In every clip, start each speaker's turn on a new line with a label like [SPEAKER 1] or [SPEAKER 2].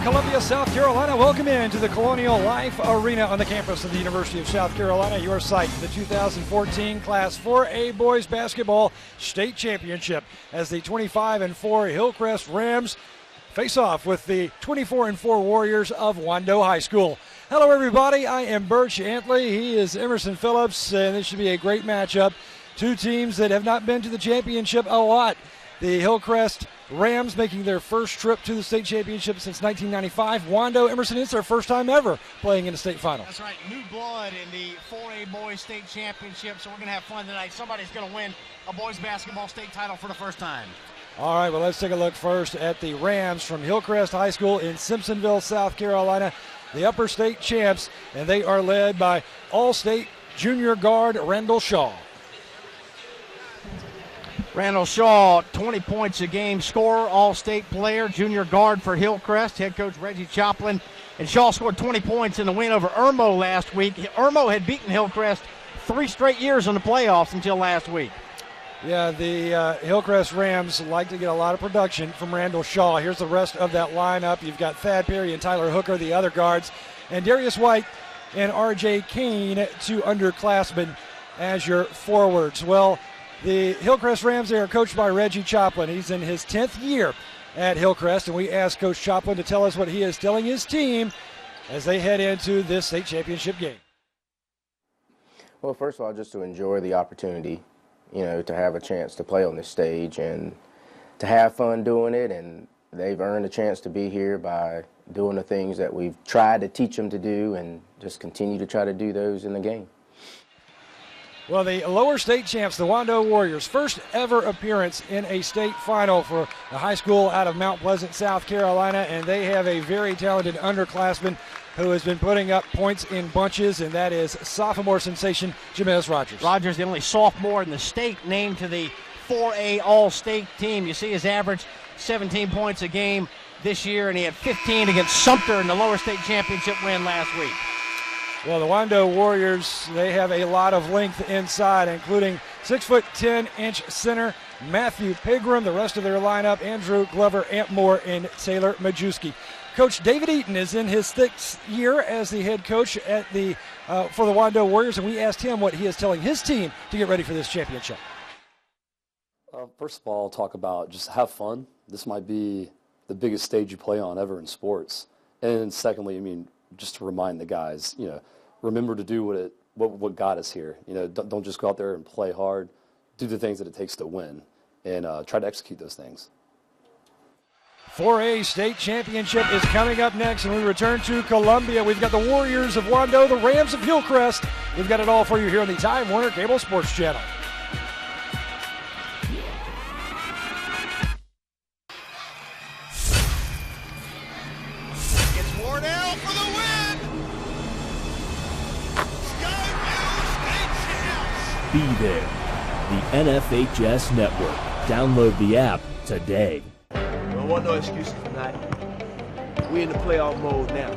[SPEAKER 1] Columbia, South Carolina. Welcome into the Colonial Life Arena on the campus of the University of South Carolina. Your site for the 2014 Class 4A Boys Basketball State Championship as the 25-4 Hillcrest Rams face off with the 24-4 Warriors of Wando High School. Hello, everybody. I am Birch Antley. He is Emerson Phillips, and this should be a great matchup. Two teams that have not been to the championship a lot. The Hillcrest Rams making their first trip to the state championship since 1995. Wando, Emerson, it's their first time ever playing in the state final.
[SPEAKER 2] That's right, new blood in the 4A Boys State Championship, so we're going to have fun tonight. Somebody's going to win a boys basketball state title for the first time.
[SPEAKER 1] All right, well, let's take a look first at the Rams from Hillcrest High School in Simpsonville, South Carolina, the upper state champs, and they are led by All-State junior guard Randall Shaw.
[SPEAKER 2] Randall Shaw, 20 points a game scorer, all-state player, junior guard for Hillcrest, head coach Reggie Choplin. And Shaw scored 20 points in the win over Irmo last week. Irmo had beaten Hillcrest 3 straight years in the playoffs until last week.
[SPEAKER 1] Yeah, the Hillcrest Rams like to get a lot of production from Randall Shaw. Here's the rest of that lineup. You've got Thad Perry and Tyler Hooker, the other guards, and Darius White and R.J. Kane, 2 underclassmen as your forwards. Well, the Hillcrest Rams, they are coached by Reggie Choplin. He's in his 10th year at Hillcrest, and we asked Coach Choplin to tell us what he is telling his team as they head into this state championship game.
[SPEAKER 3] Well, first of all, just to enjoy the opportunity, to have a chance to play on this stage and to have fun doing it, and they've earned a chance to be here by doing the things that we've tried to teach them to do and just continue to try to do those in the game.
[SPEAKER 1] Well, the lower state champs, the Wando Warriors, first ever appearance in a state final for a high school out of Mount Pleasant, South Carolina, and they have a very talented underclassman who has been putting up points in bunches, and that is sophomore sensation Jameis Rogers.
[SPEAKER 2] Rogers, the only sophomore in the state named to the 4A All-State team. You see his average 17 points a game this year, and he had 15 against Sumter in the lower state championship win last week.
[SPEAKER 1] Well, the Wando Warriors, they have a lot of length inside, including 6'10" center Matthew Pigram. The rest of their lineup, Andrew Glover, Ampmore, and Taylor Majewski. Coach David Eaton is in his 6th year as the head coach at for the Wando Warriors, and we asked him what he is telling his team to get ready for this championship.
[SPEAKER 4] First of all, I'll talk about just have fun. This might be the biggest stage you play on ever in sports. And secondly, just to remind the guys, remember to do what got us here. Don't just go out there and play hard. Do the things that it takes to win, and try to execute those things.
[SPEAKER 1] 4A state championship is coming up next, and we return to Columbia. We've got the Warriors of Wando, the Rams of Hillcrest. We've got it all for you here on the Time Warner Cable Sports Channel.
[SPEAKER 5] It's Wardell for the win! Skyview State Champs!
[SPEAKER 6] Be there. The NFHS Network. Download the app today.
[SPEAKER 7] Don't want no excuses tonight. We in the playoff mode now.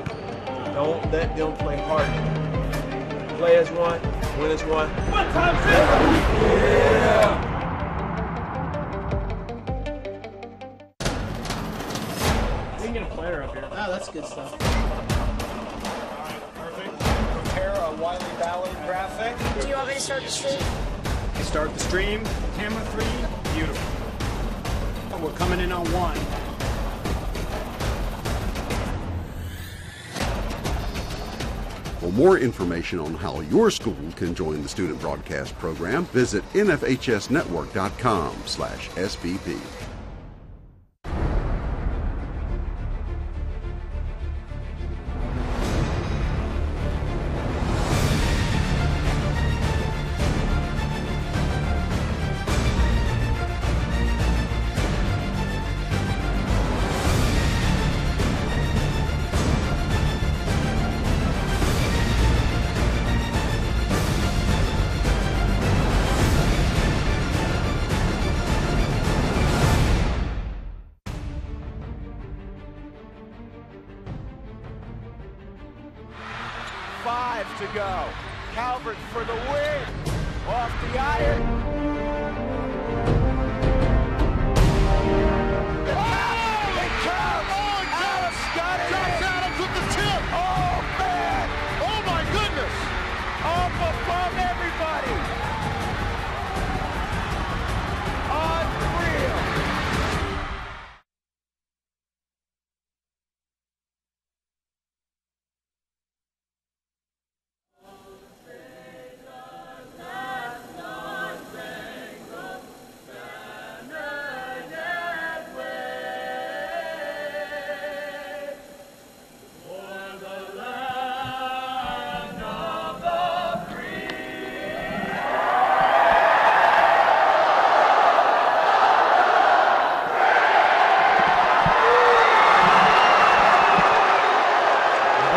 [SPEAKER 7] Don't let them play hard. Play as one, win as one. One time, yeah!
[SPEAKER 8] We can get a player up here.
[SPEAKER 9] Oh, that's good stuff.
[SPEAKER 5] Perfect. Prepare a Wiley Ballard graphic.
[SPEAKER 10] Do you want me to start the stream?
[SPEAKER 8] Start the stream. Camera 3. Beautiful. We're coming in on 1.
[SPEAKER 11] For more information on how your school can join the student broadcast program, visit nfhsnetwork.com/SBP.
[SPEAKER 5] To go. Calvert for the win. Off the iron. Oh, it counts. Alice got it.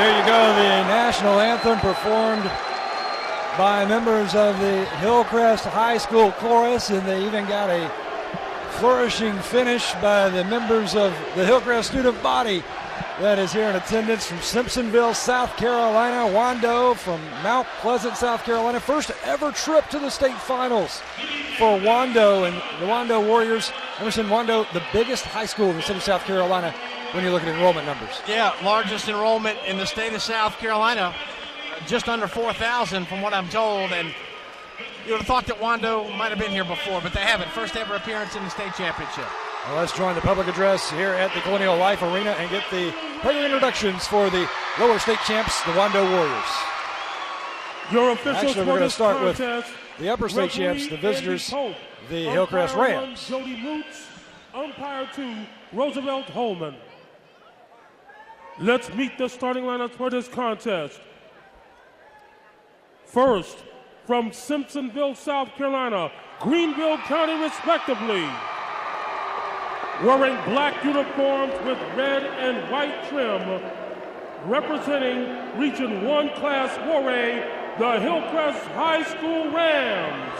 [SPEAKER 1] There you go, the national anthem performed by members of the Hillcrest High School Chorus, and they even got a flourishing finish by the members of the Hillcrest student body that is here in attendance from Simpsonville, South Carolina. Wando from Mount Pleasant, South Carolina. First ever trip to the state finals for Wando and the Wando Warriors. Emerson, Wando, the biggest high school in the state of South Carolina when you look at enrollment numbers.
[SPEAKER 2] Yeah, largest enrollment in the state of South Carolina. Just under 4,000 from what I'm told, and you would have thought that Wando might have been here before, but they haven't. First ever appearance in the state championship.
[SPEAKER 1] Well, let's join the public address here at the Colonial Life Arena and get the player introductions for the lower state champs, the Wando Warriors.
[SPEAKER 9] Your officials.
[SPEAKER 1] Actually, we're going to start with
[SPEAKER 9] contest,
[SPEAKER 1] the upper state champs, the visitors,
[SPEAKER 9] Pope,
[SPEAKER 1] the Hillcrest
[SPEAKER 9] Umpire
[SPEAKER 1] Rams.
[SPEAKER 9] 1, Jody Moots, Umpire 2, Roosevelt Holman. Let's meet the starting lineups for this contest. First, from Simpsonville, South Carolina, Greenville County respectively, wearing black uniforms with red and white trim, representing Region 1 Class 4A, the Hillcrest High School Rams.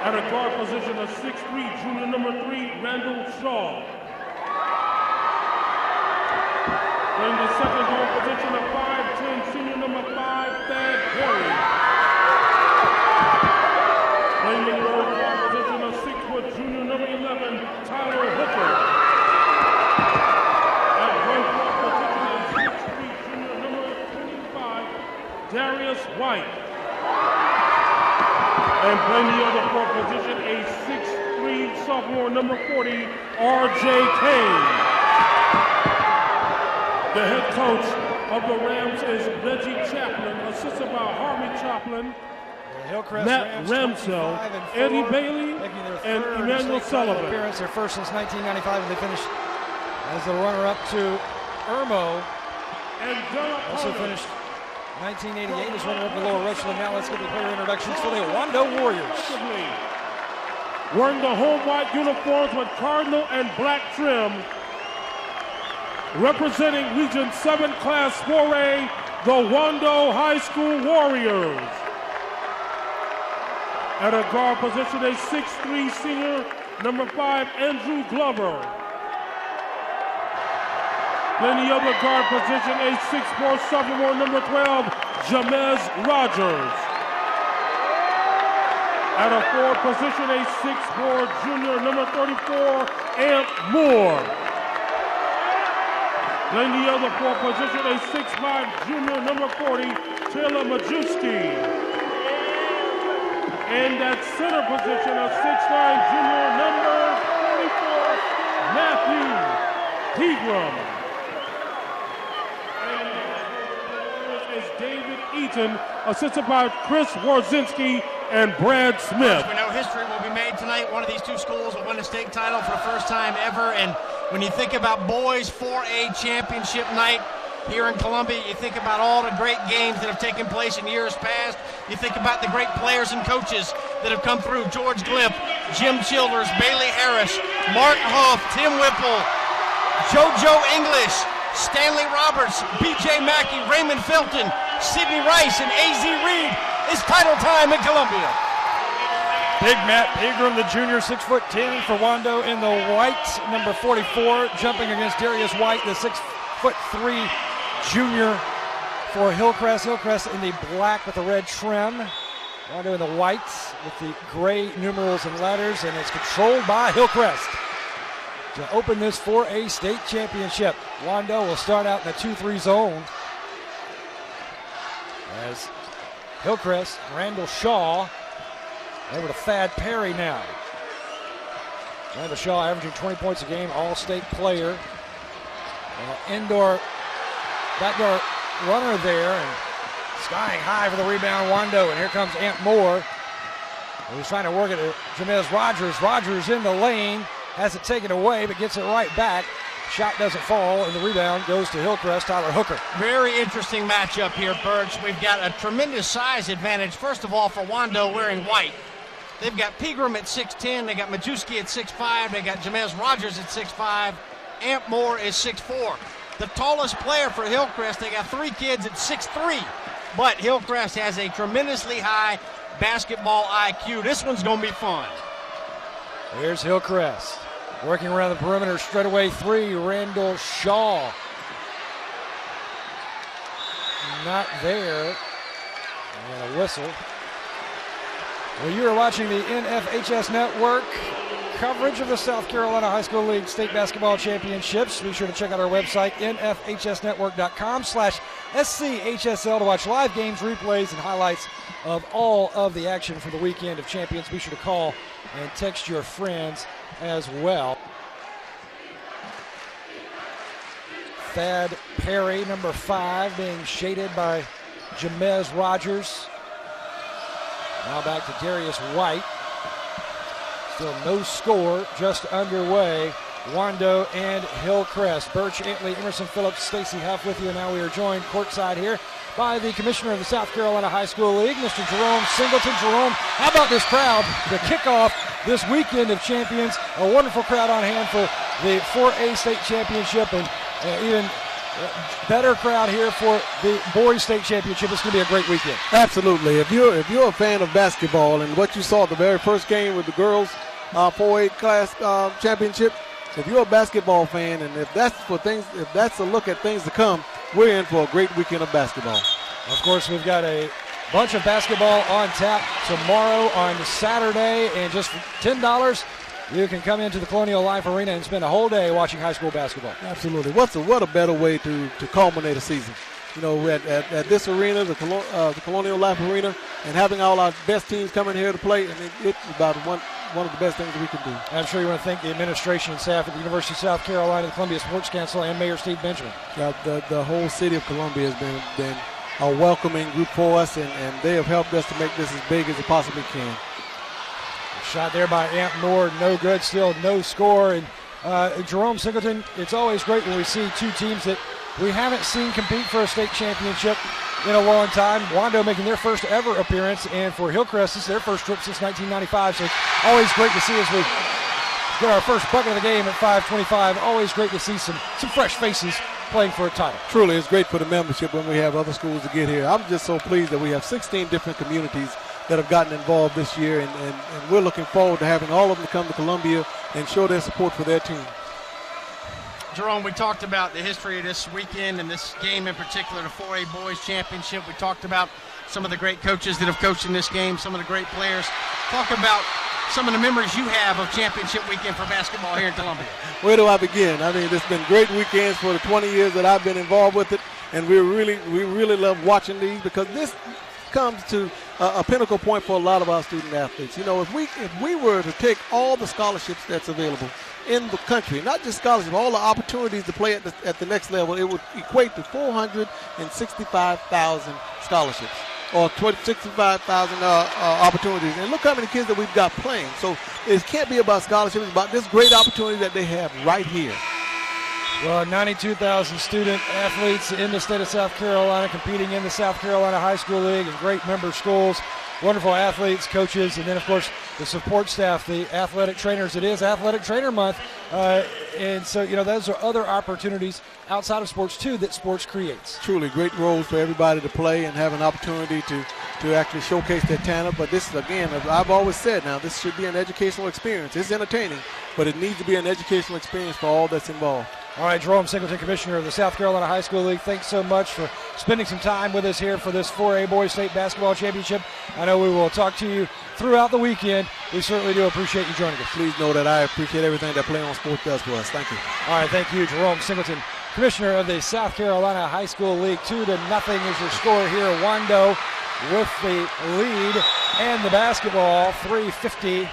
[SPEAKER 9] At a guard position, a 6'3", junior number 3, Randall Shaw. In the second guard position, a 5'10", senior number 5, Thad Perry. In the third guard position, a 6' junior number 11, Tyler Hooker. At one guard position, a 6'3", junior number 25, Darius White. And playing the other guard position, a 6'3", sophomore number 40, R.J. Kane. The head coach of the Rams is Reggie Chaplin, assisted by Harvey Chaplin, Matt Ramsell, Eddie Bailey, and Emmanuel Sullivan.
[SPEAKER 1] Appearance, their first since 1995, and they finished as the runner-up to Irmo.
[SPEAKER 9] And
[SPEAKER 1] also finished 1988 as runner-up to Lower Richland. Now let's get the player introductions for the Wando Warriors.
[SPEAKER 9] Wearing the home white uniforms with cardinal and black trim, representing Region 7 Class 4A, the Wando High School Warriors. At a guard position, a 6'3", senior, number 5, Andrew Glover. Then the other guard position, a 6'4", sophomore, number 12, Jamez Rogers. At a forward position, a 6'4", junior, number 34, Amp Moore. Then the other forward position, a 6'5", junior, number 40, Taylor Majewski. And at center position, a 6'9", junior, number 44, Matthew Pegram. And is David Eaton, assisted by Chris Warzinski and Brad Smith.
[SPEAKER 2] We know history will be made tonight. One of these two schools will win a state title for the first time ever. And when you think about boys 4A championship night here in Columbia, you think about all the great games that have taken place in years past. You think about the great players and coaches that have come through. George Glipp, Jim Childers, Bailey Harris, Mark Huff, Tim Whipple, JoJo English, Stanley Roberts, B.J. Mackey, Raymond Felton, Sidney Rice, and A.Z. Reed. It's title time in Columbia.
[SPEAKER 1] Big Matt Pegram, the junior, 6'10" for Wando in the white, number 44, jumping against Darius White, the 6'3" junior for Hillcrest. Hillcrest in the black with the red trim. Wando in the white with the gray numerals and letters, and it's controlled by Hillcrest to open this 4A state championship. Wando will start out in the 2-3 zone as Hillcrest, Randall Shaw, over to Thad Perry now. Randall Shaw averaging 20 points a game, all-state player. Indoor, backdoor runner there, and skying high for the rebound, Wando, and here comes Amp Moore. He's trying to work it to Jamez Rogers. Rogers in the lane, has it taken away, but gets it right back. Shot doesn't fall, and the rebound goes to Hillcrest, Tyler Hooker.
[SPEAKER 2] Very interesting matchup here, Birch. We've got a tremendous size advantage, first of all, for Wando wearing white. They've got Pegram at 6'10", they got Majewski at 6'5", they got Jamez Rogers at 6'5", Amp Moore is 6'4". The tallest player for Hillcrest, they got 3 kids at 6'3", but Hillcrest has a tremendously high basketball IQ. This one's going to be fun.
[SPEAKER 1] Here's Hillcrest working around the perimeter, straightaway 3. Randall Shaw not there, and a whistle. Well, you are watching the NFHS Network coverage of the South Carolina High School League State Basketball Championships. Be sure to check out our website, nfhsnetwork.com/SCHSL, to watch live games, replays, and highlights of all of the action for the weekend of champions. Be sure to call and text your friends as well. Thad Perry, number 5, being shaded by Jamez Rogers. Now back to Darius White. Still no score, just underway. Wando and Hillcrest. Birch, Antley, Emerson Phillips, Stacy Huff with you. And now we are joined courtside here by the commissioner of the South Carolina High School League, Mr. Jerome Singleton. Jerome, how about this crowd to kick off this weekend of champions? A wonderful crowd on hand for the 4A state championship, and even better crowd here for the boys state championship. It's going to be a great weekend.
[SPEAKER 10] Absolutely. If you're a fan of basketball and what you saw at the very first game with the girls 4A class championship, if you're a basketball fan, and if that's a look at things to come, we're in for a great weekend of basketball.
[SPEAKER 1] Of course, we've got a bunch of basketball on tap tomorrow on Saturday, and just for $10, you can come into the Colonial Life Arena and spend a whole day watching high school basketball.
[SPEAKER 10] Absolutely. What a better way to culminate a season. You know, at this arena, the Colonial Life Arena, and having all our best teams coming here to play, I mean, it's about one of the best things that we can do.
[SPEAKER 1] I'm sure you want to thank the administration and staff at the University of South Carolina, the Columbia Sports Council, and Mayor Steve Benjamin.
[SPEAKER 10] The whole city of Columbia has been a welcoming group for us, and they have helped us to make this as big as it possibly can.
[SPEAKER 1] Shot there by Amp Moore, no good, still no score. And Jerome Singleton, it's always great when we see 2 teams that we haven't seen compete for a state championship in a long time. Wando making their first ever appearance, and for Hillcrest, this is their first trip since 1995. So it's always great to see as we get our first bucket of the game at 5:25. Always great to see some fresh faces playing for a title.
[SPEAKER 10] Truly, it's great for the membership when we have other schools to get here. I'm just so pleased that we have 16 different communities that have gotten involved this year, and we're looking forward to having all of them come to Columbia and show their support for their team.
[SPEAKER 2] Jerome, we talked about the history of this weekend and this game in particular, the 4A Boys Championship. We talked about some of the great coaches that have coached in this game, some of the great players. Talk about some of the memories you have of championship weekend for basketball here in Columbia.
[SPEAKER 10] Where do I begin? I mean, it's been great weekends for the 20 years that I've been involved with it, and we really love watching these, because this comes to a pinnacle point for a lot of our student athletes. You know, if we were to take all the scholarships that's available in the country, not just scholarships, all the opportunities to play at the next level, it would equate to 465,000 scholarships, or 65,000 opportunities. And look how many kids that we've got playing. So it can't be about scholarships, it's about this great opportunity that they have right here.
[SPEAKER 1] Well, 92,000 student athletes in the state of South Carolina competing in the South Carolina High School League, and great member schools, wonderful athletes, coaches, and then, of course, the support staff, the athletic trainers. It is Athletic Trainer Month, and so, you know, those are other opportunities outside of sports, too, that sports creates.
[SPEAKER 10] Truly great roles for everybody to play and have an opportunity to actually showcase their talent. But this is, again, I've always said now, this should be an educational experience. It's entertaining, but it needs to be an educational experience for all that's involved.
[SPEAKER 1] All right, Jerome Singleton, Commissioner of the South Carolina High School League, thanks so much for spending some time with us here for this 4A Boys State Basketball Championship. I know we will talk to you throughout the weekend. We certainly do appreciate you joining us.
[SPEAKER 10] Please know that I appreciate everything that Play On Sports does for us. Thank you.
[SPEAKER 1] All right, thank you, Jerome Singleton, Commissioner of the South Carolina High School League. 2-0 is your score here. Wando with the lead and the basketball. 3:50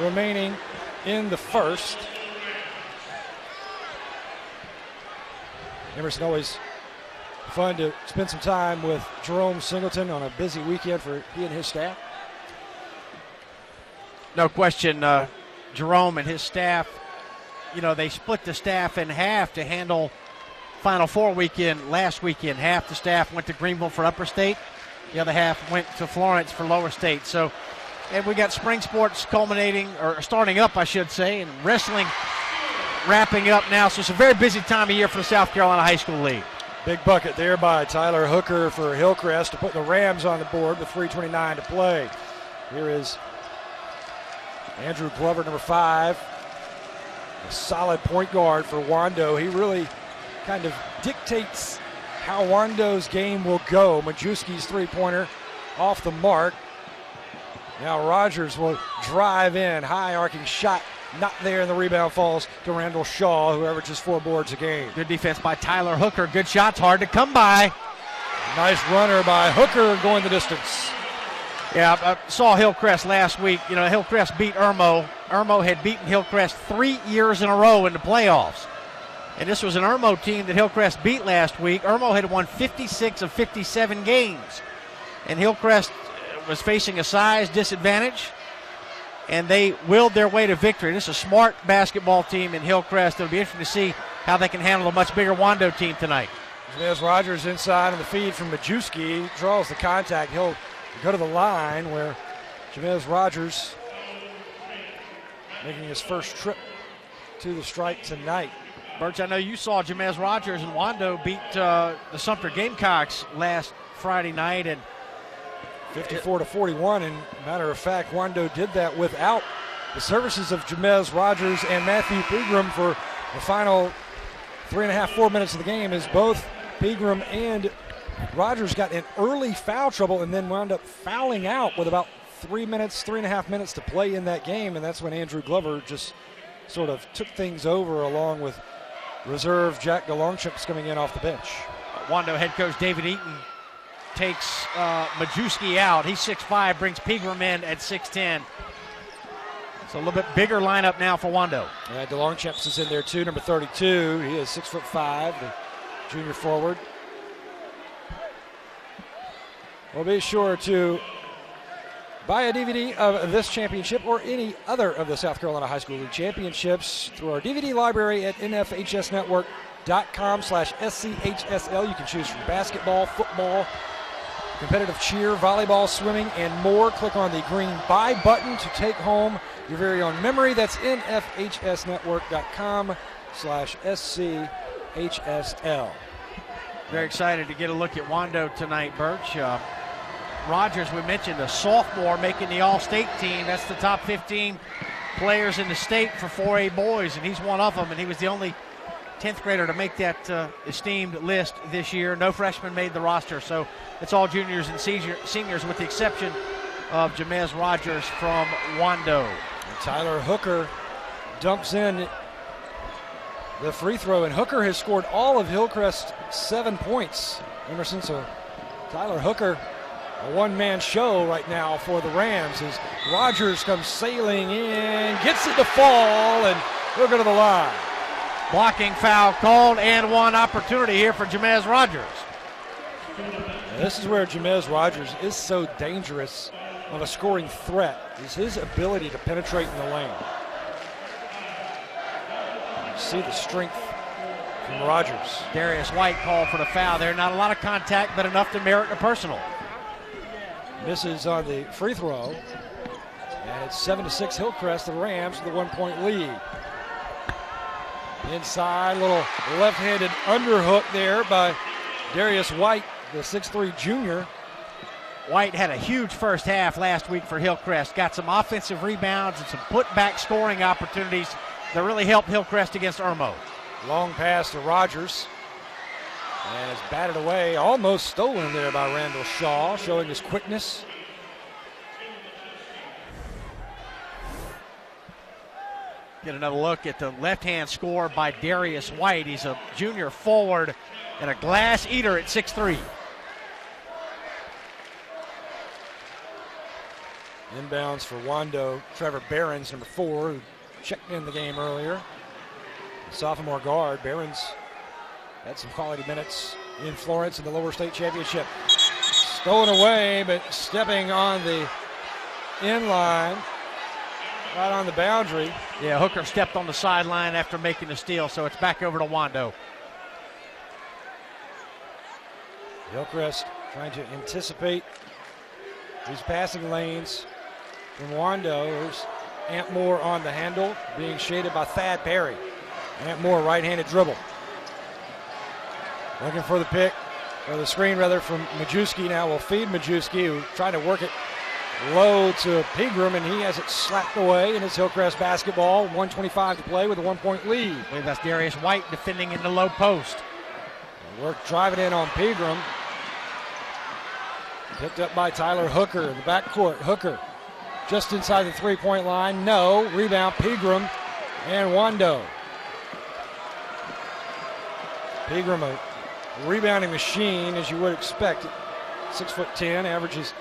[SPEAKER 1] remaining in the first. Emerson, always fun to spend some time with Jerome Singleton on a busy weekend for he and his staff.
[SPEAKER 2] No question, Jerome and his staff, you know, they split the staff in half to handle Final Four weekend last weekend. Half the staff went to Greenville for Upper State. The other half went to Florence for Lower State. So, and we got spring sports culminating, or starting up, I should say, and wrestling wrapping up now, so it's a very busy time of year for the South Carolina High School League.
[SPEAKER 1] Big bucket there by Tyler Hooker for Hillcrest to put the Rams on the board with 3:29 to play. Here is Andrew Glover, number 5, a solid point guard for Wando. He really kind of dictates how Wando's game will go. Majewski's three-pointer off the mark. Now Rogers will drive in, high arcing shot, not there, and the rebound falls to Randall Shaw, who averages 4 boards a game.
[SPEAKER 2] Good defense by Tyler Hooker. Good shots, hard to come by.
[SPEAKER 1] Nice runner by Hooker going the distance.
[SPEAKER 2] Yeah, I saw Hillcrest last week. You know, Hillcrest beat Irmo. Irmo had beaten Hillcrest 3 years in a row in the playoffs. And this was an Irmo team that Hillcrest beat last week. Irmo had won 56 of 57 games. And Hillcrest was facing a size disadvantage, and they willed their way to victory. This is a smart basketball team in Hillcrest. It'll be interesting to see how they can handle a much bigger Wando team tonight.
[SPEAKER 1] Jamez Rogers inside on the feed from Majewski, draws the contact. He'll go to the line where Jamez Rogers making his first trip to the stripe tonight.
[SPEAKER 2] Birch, I know you saw Jamez Rogers and Wando beat the Sumter Gamecocks last Friday night, and
[SPEAKER 1] 54-41, and matter of fact, Wando did that without the services of Jamez Rogers and Matthew Pegram for the final 3.5, 4 minutes of the game, as both Pegram and Rogers got in early foul trouble and then wound up fouling out with about 3.5 minutes to play in that game, and that's when Andrew Glover just sort of took things over along with reserve Jack DeLongchamps coming in off the bench.
[SPEAKER 2] Wando head coach David Eaton takes Majewski out. He's 6'5", brings Pegram in at 6'10". So a little bit bigger lineup now for Wando.
[SPEAKER 1] Yeah, DeLongchamps is in there too, number 32. He is 6'5", the junior forward. Well, be sure to buy a DVD of this championship or any other of the South Carolina High School League championships through our DVD library at nfhsnetwork.com/SCHSL. You can choose from basketball, football, competitive cheer, volleyball, swimming, and more. Click on the green buy button to take home your very own memory. That's nfhsnetwork.com/SCHSL.
[SPEAKER 2] Very excited to get a look at Wando tonight, Birch. Rogers, we mentioned, a sophomore making the All-State team. That's the top 15 players in the state for 4A boys, and he's one of them, and he was the only 10th grader to make that esteemed list this year. No freshman made the roster, so it's all juniors and seniors with the exception of Jamez Rogers from Wando.
[SPEAKER 1] And Tyler Hooker dumps in the free throw, and Hooker has scored all of Hillcrest's 7 points, Emerson. So Tyler Hooker, a one-man show right now for the Rams as Rogers comes sailing in, gets it to fall, and he'll go to the line.
[SPEAKER 2] Blocking foul called, and one opportunity here for Jamez Rogers.
[SPEAKER 1] Now, this is where Jamez Rogers is so dangerous of a scoring threat, is his ability to penetrate in the lane. You see the strength from Rogers.
[SPEAKER 2] Darius White called for the foul there. Not a lot of contact, but enough to merit a personal.
[SPEAKER 1] Misses on the free throw. And it's 7-6 Hillcrest, the Rams with a 1-point lead. Inside, little left-handed underhook there by Darius White, the 6'3" junior.
[SPEAKER 2] White had a huge first half last week for Hillcrest. Got some offensive rebounds and some put-back scoring opportunities that really helped Hillcrest against Irmo.
[SPEAKER 1] Long pass to Rogers. And it's batted away, almost stolen there by Randall Shaw, showing his quickness.
[SPEAKER 2] Get another look at the left-hand score by Darius White. He's a junior forward and a glass eater at 6'3".
[SPEAKER 1] Inbounds for Wando, Trevor Behrens, number 4, who checked in the game earlier. Sophomore guard, Behrens had some quality minutes in Florence in the lower state championship. Stolen away, but stepping on the inline, right on the boundary.
[SPEAKER 2] Yeah, Hooker stepped on the sideline after making the steal, so it's back over to Wando.
[SPEAKER 1] Hillcrest trying to anticipate these passing lanes from Wando. There's Ant Moore on the handle, being shaded by Thad Perry. And more right-handed dribble. Looking for the pick, or the screen rather, from Majewski. Now will feed Majewski, who tried to work it low to Pegram, and he has it slapped away, and it's Hillcrest basketball. 1:25 to play with a 1-point lead.
[SPEAKER 2] I believe that's Darius White defending in the low post.
[SPEAKER 1] Work driving in on Pegram. Picked up by Tyler Hooker in the backcourt. Hooker just inside the three-point line. No. Rebound, Pegram and Wando. Pegram, a rebounding machine, as you would expect. 6'10", averages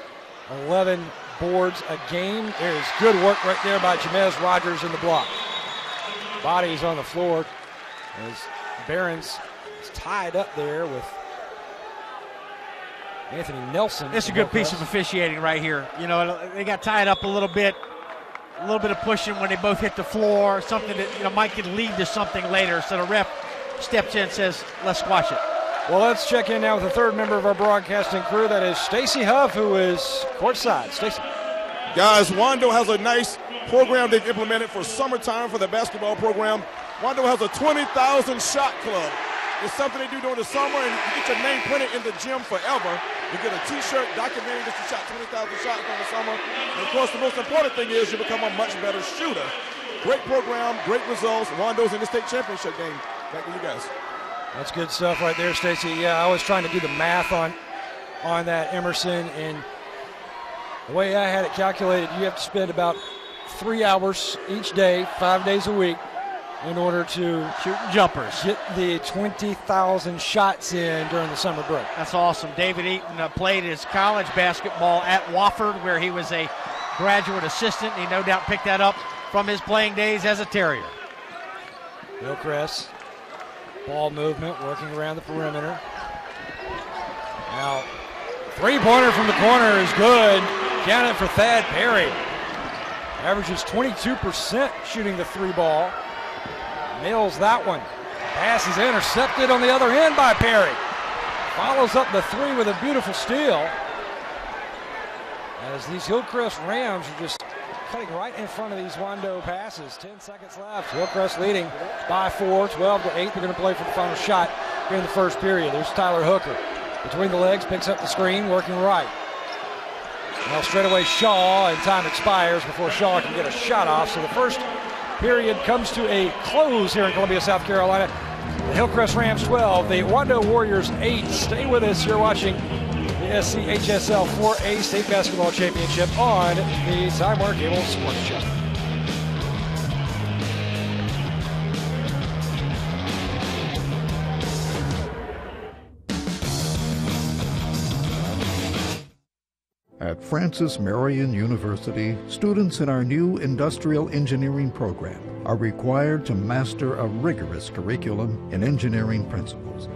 [SPEAKER 1] 11 boards a game. There's good work right there by Jamez Rogers in the block. Bodies on the floor as Behrens is tied up there with Anthony Nelson.
[SPEAKER 2] This is a good piece of officiating right here. You know, they got tied up a little bit of pushing when they both hit the floor, something that, you know, might could lead to something later. So the ref steps in and says, let's squash it.
[SPEAKER 1] Well, let's check in now with the third member of our broadcasting crew. That is Stacy Huff, who is courtside. Stacy.
[SPEAKER 12] Guys, Wando has a nice program they've implemented for summertime for the basketball program. Wando has a 20,000 shot club. It's something they do during the summer, and you get your name printed in the gym forever. You get a T-shirt documenting that you shot 20,000 shots during the summer. And, of course, the most important thing is you become a much better shooter. Great program, great results. Wando's in the state championship game. Back to you guys.
[SPEAKER 1] That's good stuff right there, Stacy. Yeah, I was trying to do the math on that, Emerson, and the way I had it calculated, you have to spend about 3 hours each day, 5 days a week, in order to
[SPEAKER 2] shoot jumpers,
[SPEAKER 1] get the 20,000 shots in during the summer break.
[SPEAKER 2] That's awesome. David Eaton played his college basketball at Wofford, where he was a graduate assistant. He no doubt picked that up from his playing days as a Terrier.
[SPEAKER 1] Hillcrest, ball movement, working around the perimeter. Now, three-pointer from the corner is good. Count it for Thad Perry. Averages 22% shooting the three ball. Nails that one. Pass is intercepted on the other end by Perry. Follows up the three with a beautiful steal. As these Hillcrest Rams are just cutting right in front of these Wando passes. 10 seconds left. Hillcrest leading by 4, 12-8. They're going to play for the final shot here in the first period. There's Tyler Hooker. Between the legs, picks up the screen, working right. Now straight away Shaw, and time expires before Shaw can get a shot off. So the first period comes to a close here in Columbia, South Carolina. The Hillcrest Rams 12, the Wando Warriors 8. Stay with us. You're watching the SCHSL 4A State Basketball Championship on the Time Warner Cable Sports Show.
[SPEAKER 13] At Francis Marion University, students in our new industrial engineering program are required to master a rigorous curriculum in engineering principles,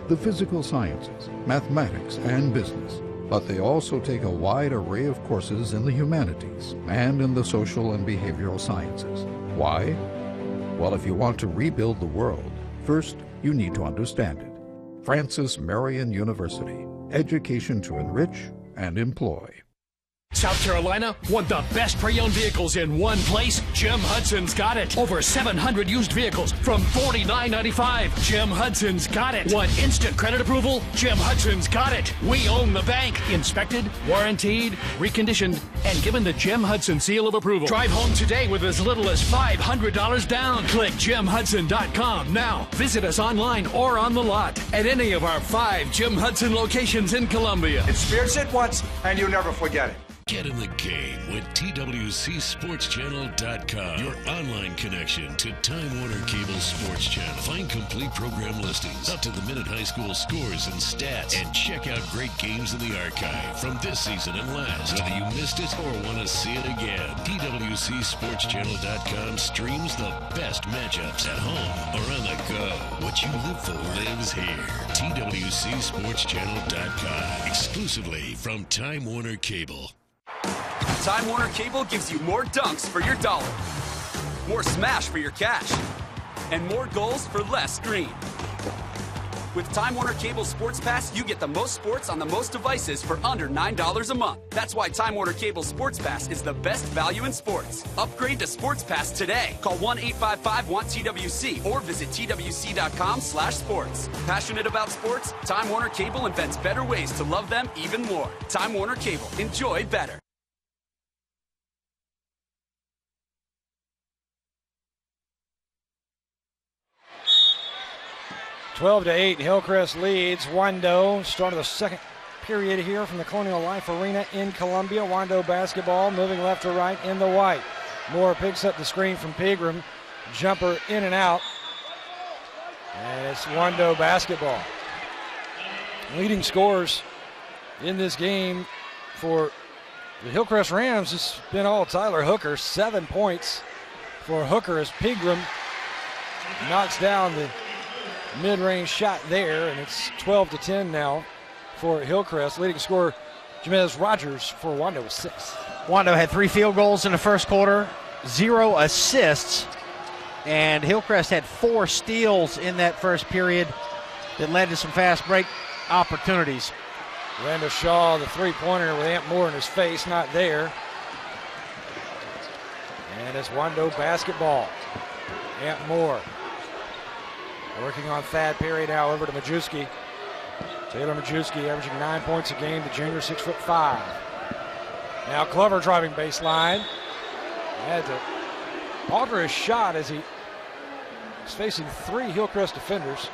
[SPEAKER 13] the physical sciences, mathematics, and business. But they also take a wide array of courses in the humanities and in the social and behavioral sciences. Why? Well, if you want to rebuild the world, first you need to understand it. Francis Marion University, education to enrich and employ.
[SPEAKER 14] South Carolina want the best pre-owned vehicles in one place? Jim Hudson's got it. Over 700 used vehicles from $49.95. Jim Hudson's got it. Want instant credit approval? Jim Hudson's got it. We own the bank. Inspected, warranted, reconditioned, and given the Jim Hudson seal of approval. Drive home today with as little as $500 down. Click JimHudson.com now. Visit us online or on the lot at any of our 5 Jim Hudson locations in Columbia.
[SPEAKER 15] Experience it once and you'll never forget it.
[SPEAKER 16] Get in the game with TWCSportsChannel.com, your online connection to Time Warner Cable Sports Channel. Find complete program listings, up-to-the-minute high school scores and stats, and check out great games in the archive from this season and last. Whether you missed it or want to see it again, TWCSportsChannel.com streams the best matchups at home or on the go. What you live for lives here. TWCSportsChannel.com, exclusively from Time Warner Cable.
[SPEAKER 17] Time Warner Cable gives you more dunks for your dollar, more smash for your cash, and more goals for less screen. With Time Warner Cable Sports Pass, you get the most sports on the most devices for under $9 a month. That's why Time Warner Cable Sports Pass is the best value in sports. Upgrade to Sports Pass today. Call 1-855-WANT-TWC or visit twc.com/sports. Passionate about sports? Time Warner Cable invents better ways to love them even more. Time Warner Cable. Enjoy better.
[SPEAKER 1] Twelve to 8, Hillcrest leads. Wando, start of the second period here from the Colonial Life Arena in Columbia. Wando basketball, moving left to right in the white. Moore picks up the screen from Pegram. Jumper in and out. And it's Wando basketball. Leading scorers in this game for the Hillcrest Rams has been all Tyler Hooker. 7 points for Hooker as Pegram knocks down the mid-range shot there, and it's 12 to 10 now for Hillcrest. Leading scorer Jamez Rogers for Wando with 6.
[SPEAKER 2] Wando had 3 field goals in the first quarter, 0 assists, and Hillcrest had 4 steals in that first period that led to some fast break opportunities.
[SPEAKER 1] Randall Shaw, the three-pointer with Ant Moore in his face, not there. And it's Wando basketball. Ant Moore working on Thad Perry now over to Majewski. Taylor Majewski averaging 9 points a game, the junior, 6'5". Now Glover driving baseline. Had to alter his shot as he was facing 3 Hillcrest defenders.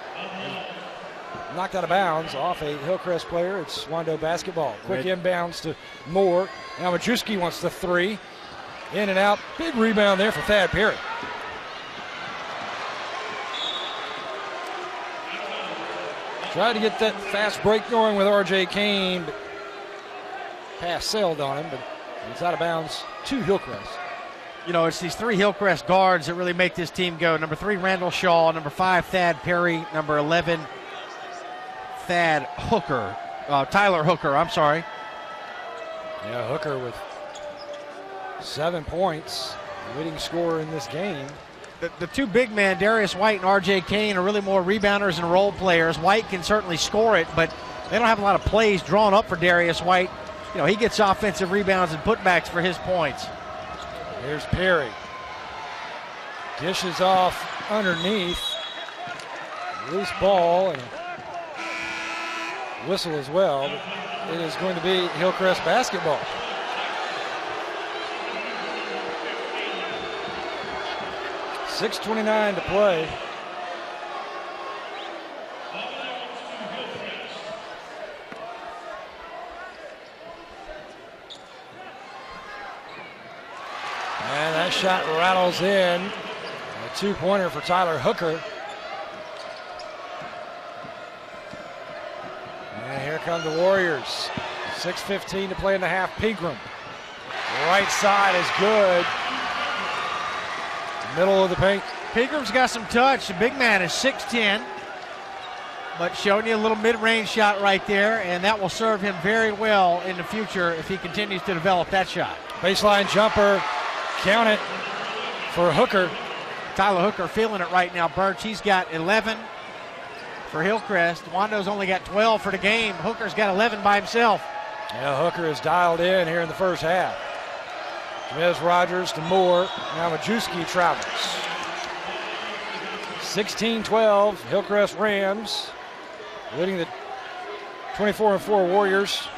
[SPEAKER 1] Knocked out of bounds off a Hillcrest player. It's Wando basketball. Quick inbounds to Moore. Now Majewski wants the 3. In and out. Big rebound there for Thad Perry. Tried to get that fast break going with R.J. Kane, but pass sailed on him, but it's out of bounds to Hillcrest.
[SPEAKER 2] You know, it's these 3 Hillcrest guards that really make this team go. Number 3, Randall Shaw. Number 5, Thad Perry. Number 11, Tyler Hooker, I'm sorry.
[SPEAKER 1] Yeah, Hooker with 7 points, leading scorer in this game.
[SPEAKER 2] The 2 big men, Darius White and R.J. Kane, are really more rebounders and role players. White can certainly score it, but they don't have a lot of plays drawn up for Darius White. You know, he gets offensive rebounds and putbacks for his points.
[SPEAKER 1] Here's Perry. Dishes off underneath. Loose ball and a whistle as well. But it is going to be Hillcrest basketball. .6:29 to play. And that shot rattles in. A 2-pointer for Tyler Hooker. And here come the Warriors. 6:15 to play in the half. Pegram. Right side is good. Middle of the paint.
[SPEAKER 2] Pegram's got some touch. The big man is 6'10", but showing you a little mid-range shot right there, and that will serve him very well in the future if he continues to develop that shot.
[SPEAKER 1] Baseline jumper. Count it for Hooker.
[SPEAKER 2] Tyler Hooker feeling it right now, Birch. He's got 11 for Hillcrest. Wando's only got 12 for the game. Hooker's got 11 by himself.
[SPEAKER 1] Yeah, Hooker is dialed in here in the first half. Jamez Rogers to Moore. Now Majewski travels. 16-12, Hillcrest Rams leading the 24-4 Warriors,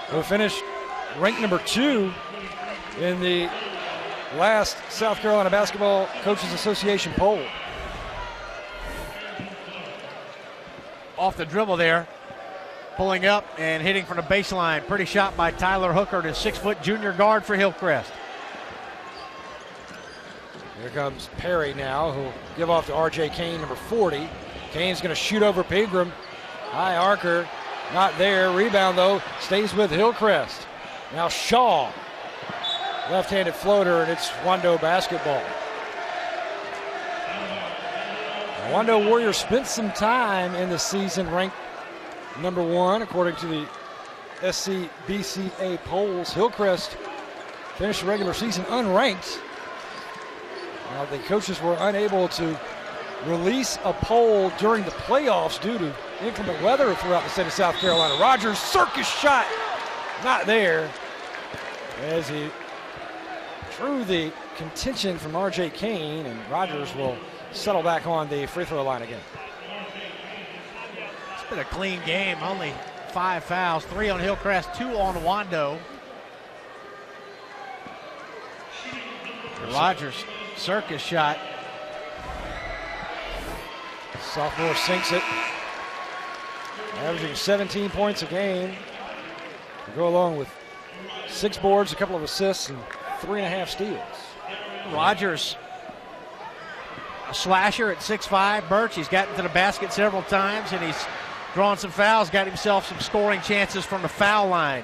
[SPEAKER 1] who finished ranked number 2 in the last South Carolina Basketball Coaches Association poll.
[SPEAKER 2] Off the dribble there, pulling up and hitting from the baseline. Pretty shot by Tyler Hooker, the 6-foot junior guard for Hillcrest.
[SPEAKER 1] Here comes Perry now, who'll give off to R.J. Kane, number 40. Kane's going to shoot over Pegram. High archer, not there. Rebound, though, stays with Hillcrest. Now Shaw, left-handed floater, and it's Wando basketball. The Wando Warriors spent some time in the season ranked number 1, according to the SCBCA polls. Hillcrest finished the regular season unranked. Now, the coaches were unable to release a poll during the playoffs due to inclement weather throughout the state of South Carolina. Rogers' circus shot, not there, as he drew the contention from R.J. Kane, and Rogers will settle back on the free throw line again.
[SPEAKER 2] It's been a clean game, only 5 fouls, 3 on Hillcrest, 2 on Wando. Rogers' circus shot.
[SPEAKER 1] Sophomore sinks it, averaging 17 points a game. To go along with 6 boards, a couple of assists, and 3.5 steals.
[SPEAKER 2] Rogers, a slasher at 6'5". Birch, he's gotten to the basket several times, and he's drawn some fouls, got himself some scoring chances from the foul line.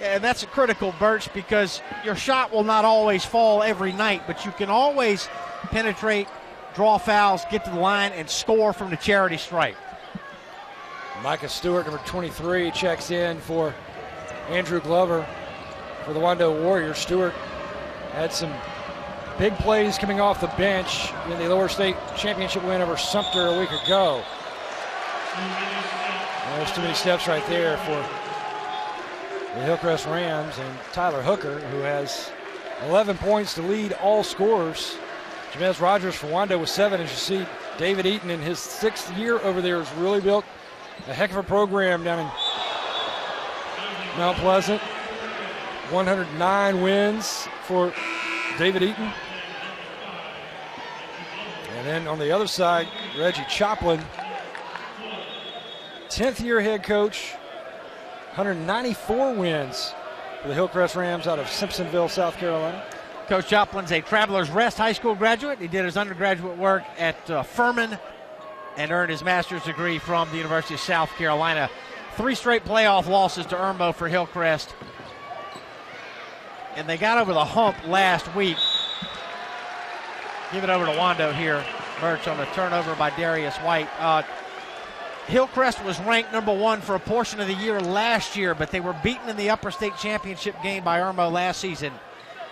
[SPEAKER 2] And that's critical, Birch, because your shot will not always fall every night, but you can always penetrate, draw fouls, get to the line, and score from the charity stripe.
[SPEAKER 1] Micah Stewart, number 23, checks in for Andrew Glover for the Wando Warriors. Stewart had some big plays coming off the bench in the lower state championship win over Sumter a week ago. There's too many steps right there for the Hillcrest Rams, and Tyler Hooker, who has 11 points to lead all scorers. Jamez Rogers for Wando with 7. As you see, David Eaton in his 6th year over there has really built a heck of a program down in Mount Pleasant. 109 wins for David Eaton. And then on the other side, Reggie Choplin, 10th year head coach, 194 wins for the Hillcrest Rams out of Simpsonville, South Carolina.
[SPEAKER 2] Coach Choplin's a Travelers Rest high school graduate. He did his undergraduate work at Furman and earned his master's degree from the University of South Carolina. 3 straight playoff losses to Irmo for Hillcrest. And they got over the hump last week. Give it over to Wando here. Birch on a turnover by Darius White. Hillcrest was ranked number 1 for a portion of the year last year, but they were beaten in the Upper State Championship game by Irmo last season.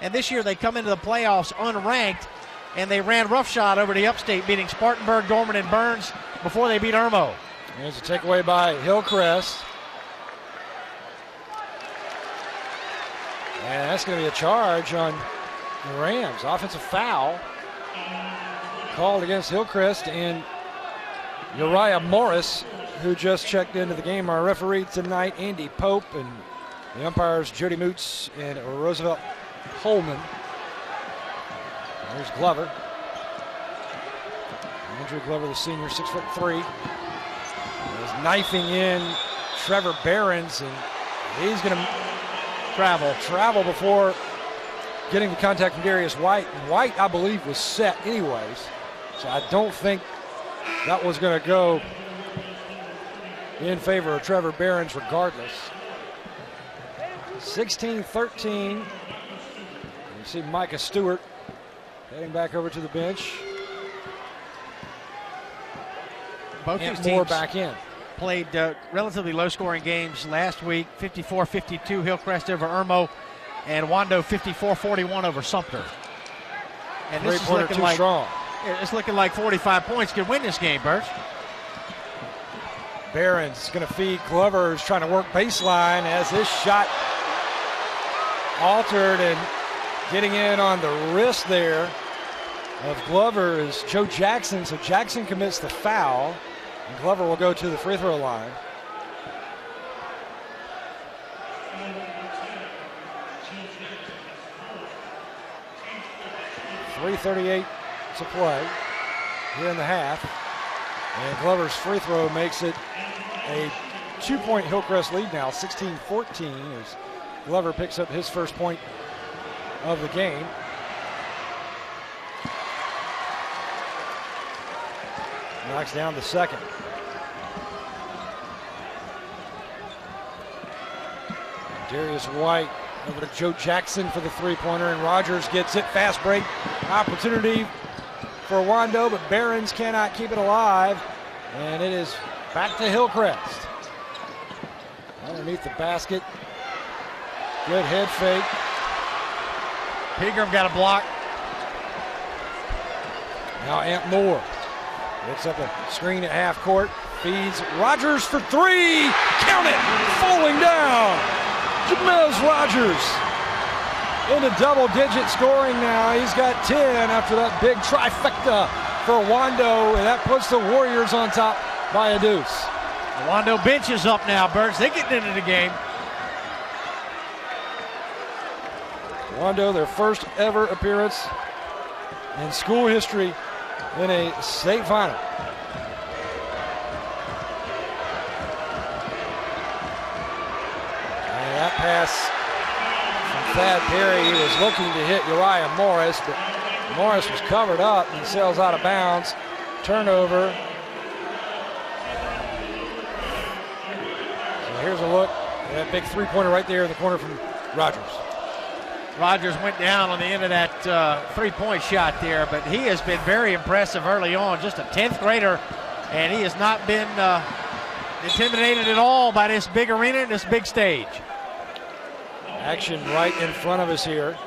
[SPEAKER 2] And this year they come into the playoffs unranked, and they ran roughshod over the Upstate, beating Spartanburg, Dorman, and Burns before they beat Irmo.
[SPEAKER 1] There's a takeaway by Hillcrest. And that's going to be a charge on the Rams. Offensive foul called against Hillcrest, and Uriah Morris, who just checked into the game. Our referee tonight, Andy Pope, and the umpires, Jody Moots and Roosevelt Holman. There's Glover. Andrew Glover, the senior, 6'3". He's knifing in Trevor Behrens, and he's going to travel before getting the contact from Darius White. And White, I believe, was set anyways, so I don't think that was going to go in favor of Trevor Behrens regardless. 16-13. You see Micah Stewart heading back over to the bench.
[SPEAKER 2] Both these
[SPEAKER 1] Moore
[SPEAKER 2] teams
[SPEAKER 1] back in.
[SPEAKER 2] Played relatively low-scoring games last week. 54-52 Hillcrest over Irmo, and Wando 54-41 over Sumter. And this is looking like
[SPEAKER 1] strong.
[SPEAKER 2] It's looking like 45 points could win this game, Birch.
[SPEAKER 1] Behrens going to feed Glover, who's trying to work baseline as his shot altered, and getting in on the wrist there of Glover is Joe Jackson. So Jackson commits the foul, and Glover will go to the free throw line. .338 to play here in the half. And Glover's free throw makes it a 2-point Hillcrest lead now, 16-14, as Glover picks up his first point of the game. Knocks down the second. Darius White over to Joe Jackson for the three-pointer, and Rogers gets it. Fast break opportunity for Wando, but Behrens cannot keep it alive, and it is back to Hillcrest. Underneath the basket. Good head fake.
[SPEAKER 2] Pegram got a block.
[SPEAKER 1] Now Ant Moore Picks up a screen at half court. Feeds Rogers for three. Count it. Falling down. Jamez Rogers into double-digit scoring now. He's got 10 after that big trifecta for Wando, and that puts the Warriors on top by a deuce.
[SPEAKER 2] The Wando bench is up now, Burns. They're getting into the game.
[SPEAKER 1] Wando, their first ever appearance in school history in a state final. And that pass from Thad Perry, he was looking to hit Uriah Morris, but Morris was covered up and sails out of bounds. Turnover. So here's a look at that big three-pointer right there in the corner from Rogers.
[SPEAKER 2] Rogers went down on the end of that three-point shot there, but he has been very impressive early on. Just a 10th grader, and he has not been intimidated at all by this big arena and this big stage.
[SPEAKER 1] Action right in front of us here.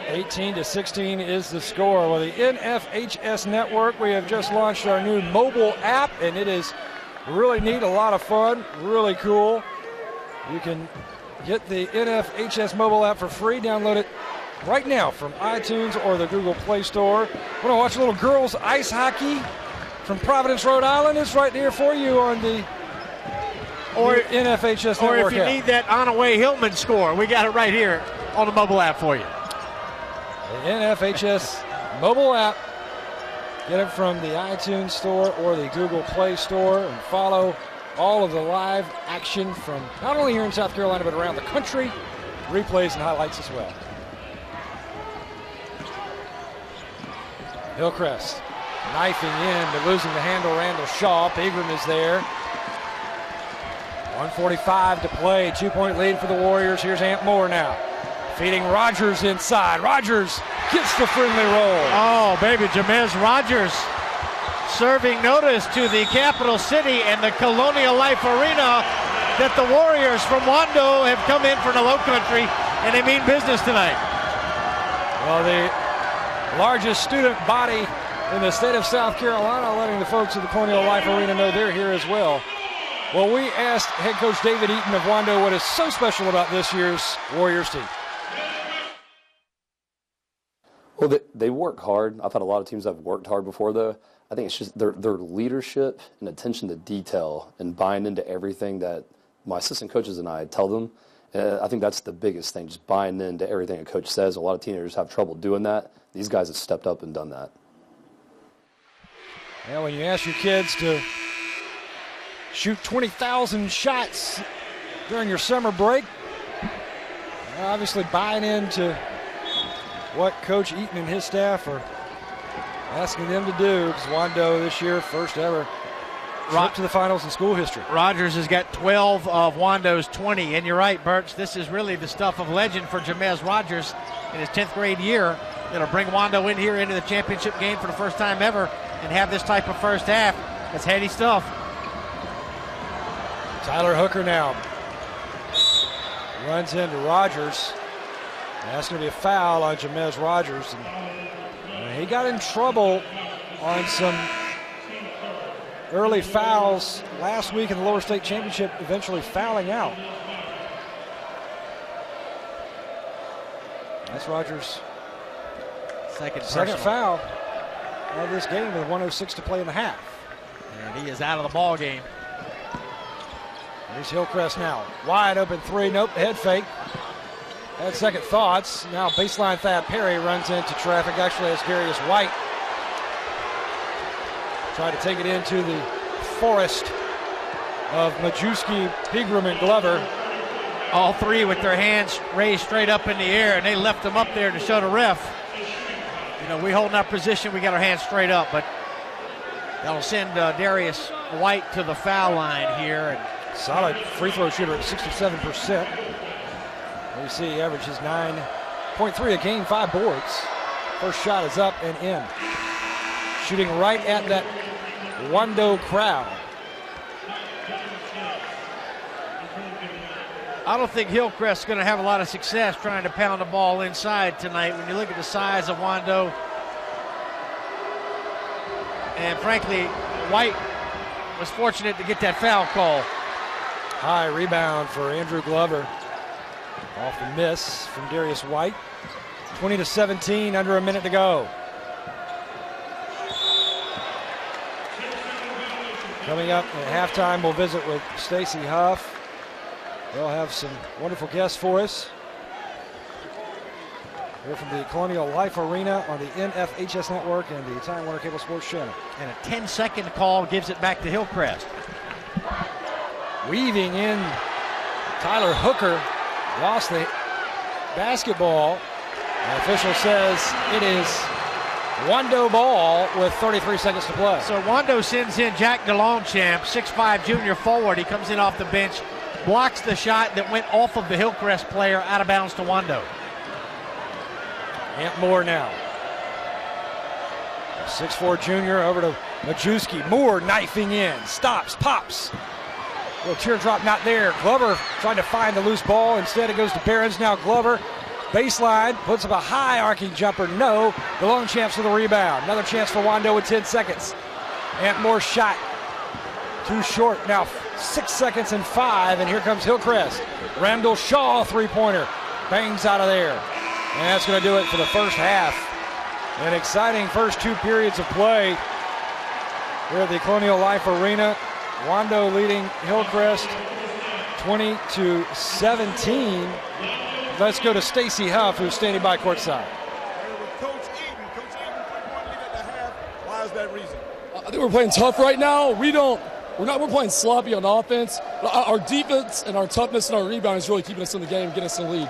[SPEAKER 1] 18-16 is the score. Well, the NFHS Network, we have just launched our new mobile app, and it is really neat, a lot of fun, really cool. You can get the NFHS mobile app for free. Download it right now from iTunes or the Google Play Store. Want to watch a little girls ice hockey from Providence, Rhode Island? It's right there for you on the NFHS Network
[SPEAKER 2] Or if you
[SPEAKER 1] app.
[SPEAKER 2] need that Onaway Hillman score, we got it right here on the mobile app for you.
[SPEAKER 1] The NFHS mobile app. Get it from the iTunes Store or the Google Play Store, and follow all of the live action from not only here in South Carolina but around the country, replays and highlights as well. Hillcrest knifing in but losing the handle. Randall Shaw. Pegram is there. 1:45 to play. 2-point lead for the Warriors. Here's Ant Moore now. Feeding Rogers inside. Rogers gets the friendly roll.
[SPEAKER 2] Oh, baby, Jamez Rogers serving notice to the capital city and the Colonial Life Arena that the Warriors from Wando have come in from the low country and they mean business tonight.
[SPEAKER 1] Well, the largest student body in the state of South Carolina, letting the folks at the Colonial Life Arena know they're here as well. Well, we asked head coach David Eaton of Wando what is so special about this year's Warriors team.
[SPEAKER 4] Well, they work hard. I've had a lot of teams that have worked hard before, though. I think it's just their leadership and attention to detail and buying into everything that my assistant coaches and I tell them. I think that's the biggest thing, just buying into everything a coach says. A lot of teenagers have trouble doing that. These guys have stepped up and done that.
[SPEAKER 1] Yeah, when you ask your kids to shoot 20,000 shots during your summer break, obviously buying into what Coach Eaton and his staff are asking them to do, because Wando this year, first ever trip to the finals in school history.
[SPEAKER 2] Rogers has got 12 of Wando's 20, and you're right, Birch, this is really the stuff of legend for Jamez Rogers in his 10th grade year. It'll bring Wando in here into the championship game for the first time ever and have this type of first half. That's heady stuff.
[SPEAKER 1] Tyler Hooker now runs into Rogers. That's going to be a foul on Jamez Rogers. And he got in trouble on some early fouls last week in the lower state championship, eventually fouling out. That's Rogers' second foul of this game with 1:06 to play in the half.
[SPEAKER 2] And he is out of the ball game.
[SPEAKER 1] Here's Hillcrest now. Wide open three. Nope, head fake. Had second thoughts. Now baseline Thad Perry runs into traffic. Actually, has Darius White. Tried to take it into the forest of Majewski, Pegram, and Glover.
[SPEAKER 2] All three with their hands raised straight up in the air, and they left them up there to show the ref. You know, we holding our position, we got our hands straight up, but that'll send Darius White to the foul line here. And
[SPEAKER 1] solid free throw shooter at 67%. You see he averages 9.3 a game, 5 boards. First shot is up and in. Shooting right at that Wando crowd.
[SPEAKER 2] I don't think Hillcrest is going to have a lot of success trying to pound the ball inside tonight. When you look at the size of Wando, And frankly, White was fortunate to get that foul call.
[SPEAKER 1] High rebound for Andrew Glover. Off the miss from Darius White. 20-17, under a minute to go. Coming up at halftime, we'll visit with Stacy Huff. They'll have some wonderful guests for us. Here from the Colonial Life Arena on the NFHS Network and the Time Warner Cable Sports Channel.
[SPEAKER 2] And a 10-second call gives it back to Hillcrest.
[SPEAKER 1] Weaving in, Tyler Hooker lost the basketball. The official says it is Wando ball with 33 seconds to play.
[SPEAKER 2] So Wando sends in Jack DeLongchamp, 6'5" junior forward. He comes in off the bench, blocks the shot that went off of the Hillcrest player, out of bounds to Wando.
[SPEAKER 1] Ant Moore now. 6'4" junior over to Majewski. Moore knifing in, stops, pops. Little teardrop not there. Glover trying to find the loose ball. Instead it goes to Behrens. Now Glover, baseline, puts up a high arcing jumper. No. DeLongchamp's for the rebound. Another chance for Wando with 10 seconds. Ant Moore's shot too short. Now 6 seconds and 5, and here comes Hillcrest. Randall Shaw, three-pointer, bangs out of there. And that's going to do it for the first half. An exciting first 2 periods of play here at the Colonial Life Arena. Wando leading Hillcrest 20-17. Let's go to Stacy Huff, who's standing by courtside.
[SPEAKER 12] Coach Eaton, at the half. Why is that reason?
[SPEAKER 18] I think we're playing tough right now. We're playing sloppy on offense. Our defense and our toughness and our rebound is really keeping us in the game, getting us in the lead.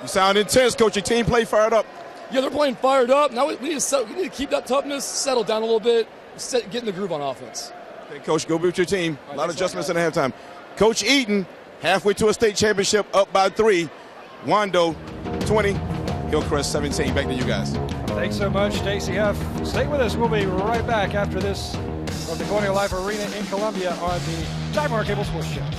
[SPEAKER 12] You sound intense, Coach. Your team play fired up.
[SPEAKER 18] Yeah, they're playing fired up. Now we need to keep that toughness, settle down a little bit, get in the groove on offense.
[SPEAKER 12] Okay, Coach, go be with your team. A lot of adjustments in the halftime. Coach Eaton, halfway to a state championship, up by 3. Wando, 20. Hillcrest, 17. Back to you guys.
[SPEAKER 1] Thanks so much, Stacy Huff. Stay with us. We'll be right back after this from the Colonial Life Arena in Columbia on the Time Warner Cable Sports Channel.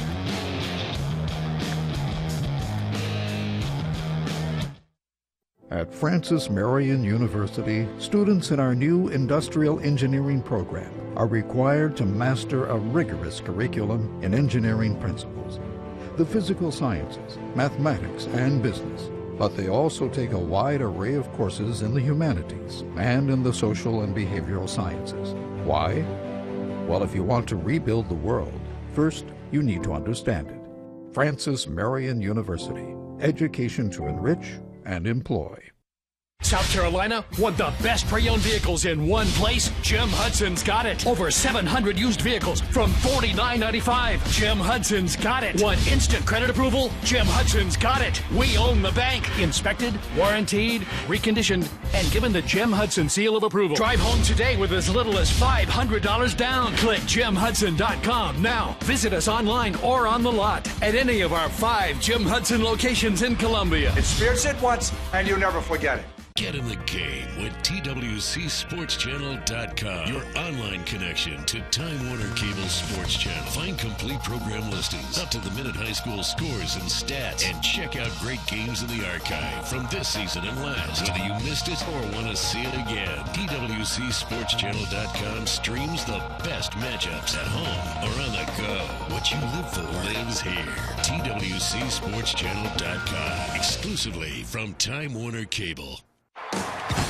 [SPEAKER 13] At Francis Marion University, students in our new industrial engineering program are required to master a rigorous curriculum in engineering principles, the physical sciences, mathematics, and business. But they also take a wide array of courses in the humanities and in the social and behavioral sciences. Why? Well, if you want to rebuild the world, first you need to understand it. Francis Marion University, education to enrich and employ.
[SPEAKER 14] South Carolina want the best pre-owned vehicles in one place? Jim Hudson's got it. Over 700 used vehicles from $49.95. Jim Hudson's got it. Want instant credit approval? Jim Hudson's got it. We own the bank. Inspected, warranted, reconditioned, and given the Jim Hudson seal of approval. Drive home today with as little as $500 down. Click JimHudson.com now. Visit us online or on the lot at any of our 5 Jim Hudson locations in Columbia.
[SPEAKER 15] Experience it once and you'll never forget it.
[SPEAKER 16] Get in the game with TWCSportsChannel.com, your online connection to Time Warner Cable Sports Channel. Find complete program listings, up-to-the-minute high school scores and stats, and check out great games in the archive from this season and last. Whether you missed it or want to see it again, TWCSportsChannel.com streams the best matchups at home or on the go. What you live for lives here. TWCSportsChannel.com, exclusively from Time Warner Cable.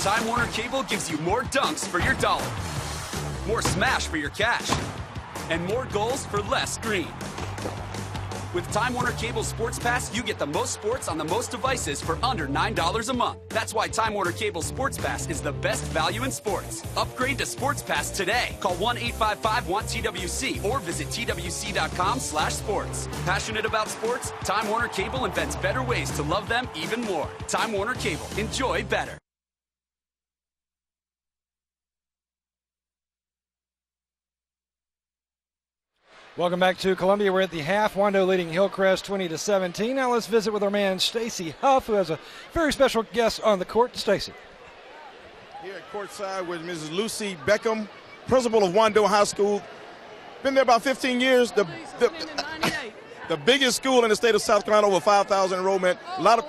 [SPEAKER 17] Time Warner Cable gives you more dunks for your dollar, more smash for your cash, and more goals for less screen. With Time Warner Cable Sports Pass, you get the most sports on the most devices for under $9 a month. That's why Time Warner Cable Sports Pass is the best value in sports. Upgrade to Sports Pass today. Call 1-855-WANT-TWC or visit TWC.com/sports. Passionate about sports? Time Warner Cable invents better ways to love them even more. Time Warner Cable. Enjoy better.
[SPEAKER 1] Welcome back to Columbia. We're at the half. Wando leading Hillcrest 20-17. Now let's visit with our man Stacy Huff, who has a very special guest on the court. Stacy.
[SPEAKER 12] Here at courtside with Mrs. Lucy Beckham, principal of Wando High School. Been there about 15 years. The biggest school in the state of South Carolina, over 5,000 enrollment. A lot of.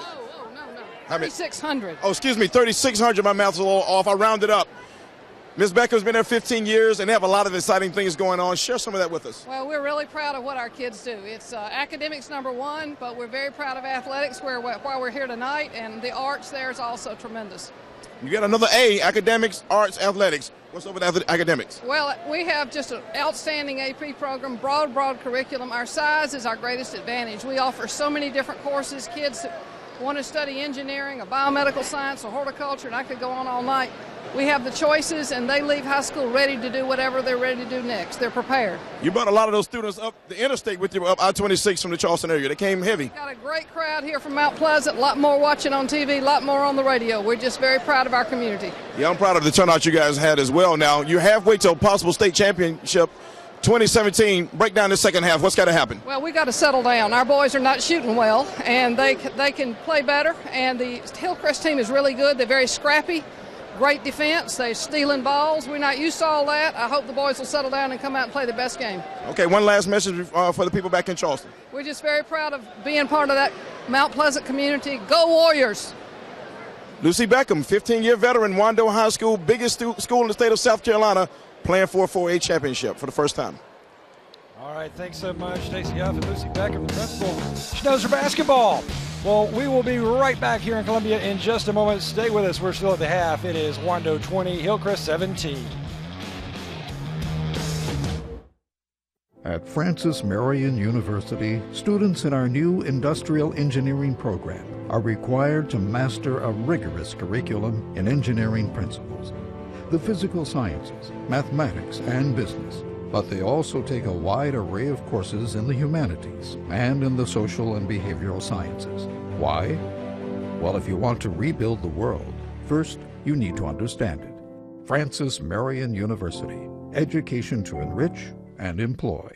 [SPEAKER 19] 3,600.
[SPEAKER 12] Oh, excuse me, 3,600. My math's a little off. I rounded up. Ms. Becker's been there 15 years, and they have a lot of exciting things going on. Share some of that with us.
[SPEAKER 19] Well, we're really proud of what our kids do. It's academics #1, but we're very proud of athletics while we're here tonight, and the arts there is also tremendous.
[SPEAKER 12] You got another A, academics, arts, athletics. What's over with academics?
[SPEAKER 19] Well, we have just an outstanding AP program, broad curriculum. Our size is our greatest advantage. We offer so many different courses. Kids want to study engineering or biomedical science or horticulture, and I could go on all night. We have the choices, and they leave high school ready to do whatever they're ready to do next. They're prepared.
[SPEAKER 12] You brought a lot of those students up the interstate with you, up I-26 from the Charleston area. They came heavy.
[SPEAKER 19] Got a great crowd here from Mount Pleasant, a lot more watching on TV, a lot more on the radio. We're just very proud of our community.
[SPEAKER 12] Yeah, I'm proud of the turnout you guys had as well. Now, you're halfway to a possible state championship 2017. Break down the second half. What's got to happen?
[SPEAKER 19] Well, we got to settle down. Our boys are not shooting well, and they can play better. And the Hillcrest team is really good. They're very scrappy. Great defense. They're stealing balls. We're not used to all that. I hope the boys will settle down and come out and play the best game.
[SPEAKER 12] Okay, one last message for the people back in Charleston.
[SPEAKER 19] We're just very proud of being part of that Mount Pleasant community. Go Warriors!
[SPEAKER 12] Lucy Beckham, 15-year veteran, Wando High School, biggest school in the state of South Carolina, playing for a 4A championship for the first time.
[SPEAKER 1] All right, thanks so much, Stacey Huff and Lucy Beckham, the principal. She knows her basketball. Well, we will be right back here in Columbia in just a moment. Stay with us. We're still at the half. It is Wando 20, Hillcrest 17.
[SPEAKER 13] At Francis Marion University, students in our new industrial engineering program are required to master a rigorous curriculum in engineering principles, the physical sciences, mathematics, and business. But they also take a wide array of courses in the humanities and in the social and behavioral sciences. Why? Well, if you want to rebuild the world, first you need to understand it. Francis Marion University, education to enrich and employ.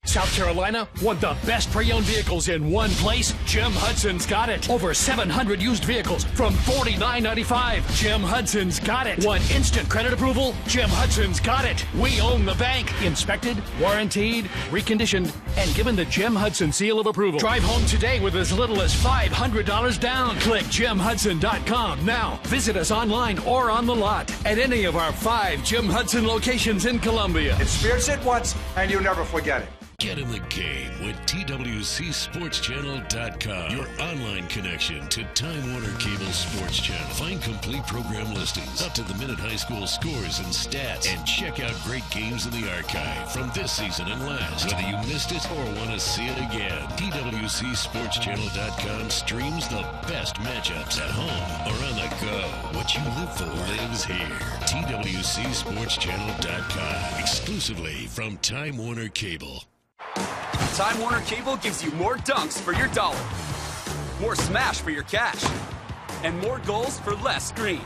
[SPEAKER 14] South Carolina want the best pre-owned vehicles in one place? Jim Hudson's got it. Over 700 used vehicles from $49.95. Jim Hudson's got it. Want instant credit approval? Jim Hudson's got it. We own the bank. Inspected, warranted, reconditioned, and given the Jim Hudson seal of approval. Drive home today with as little as $500 down. Click JimHudson.com now. Visit us online or on the lot at any of our 5 Jim Hudson locations in Columbia.
[SPEAKER 15] Experience it once and you'll never forget it.
[SPEAKER 16] Get in the game with TWCSportsChannel.com, your online connection to Time Warner Cable Sports Channel. Find complete program listings, up-to-the-minute high school scores and stats, and check out great games in the archive from this season and last. Whether you missed it or want to see it again, TWCSportsChannel.com streams the best matchups at home or on the go. What you live for lives here. TWCSportsChannel.com, exclusively from Time Warner Cable.
[SPEAKER 17] Time Warner Cable gives you more dunks for your dollar, more smash for your cash, and more goals for less screen.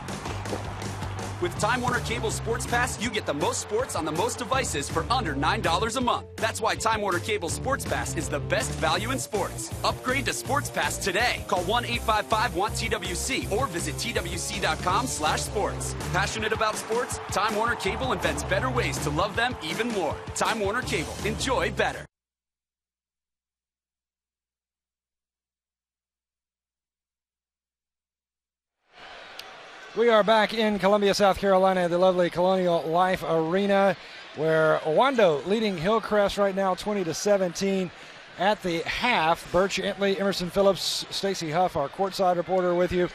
[SPEAKER 17] With Time Warner Cable Sports Pass, you get the most sports on the most devices for under $9 a month. That's why Time Warner Cable Sports Pass is the best value in sports. Upgrade to Sports Pass today. Call 1-855-WANT-TWC or visit TWC.com/sports. Passionate about sports? Time Warner Cable invents better ways to love them even more. Time Warner Cable. Enjoy better.
[SPEAKER 1] We are back in Columbia, South Carolina, the lovely Colonial Life Arena, where Wando leading Hillcrest right now 20-17 at the half. Birch Entley, Emerson Phillips, Stacey Huff, our courtside reporter with you.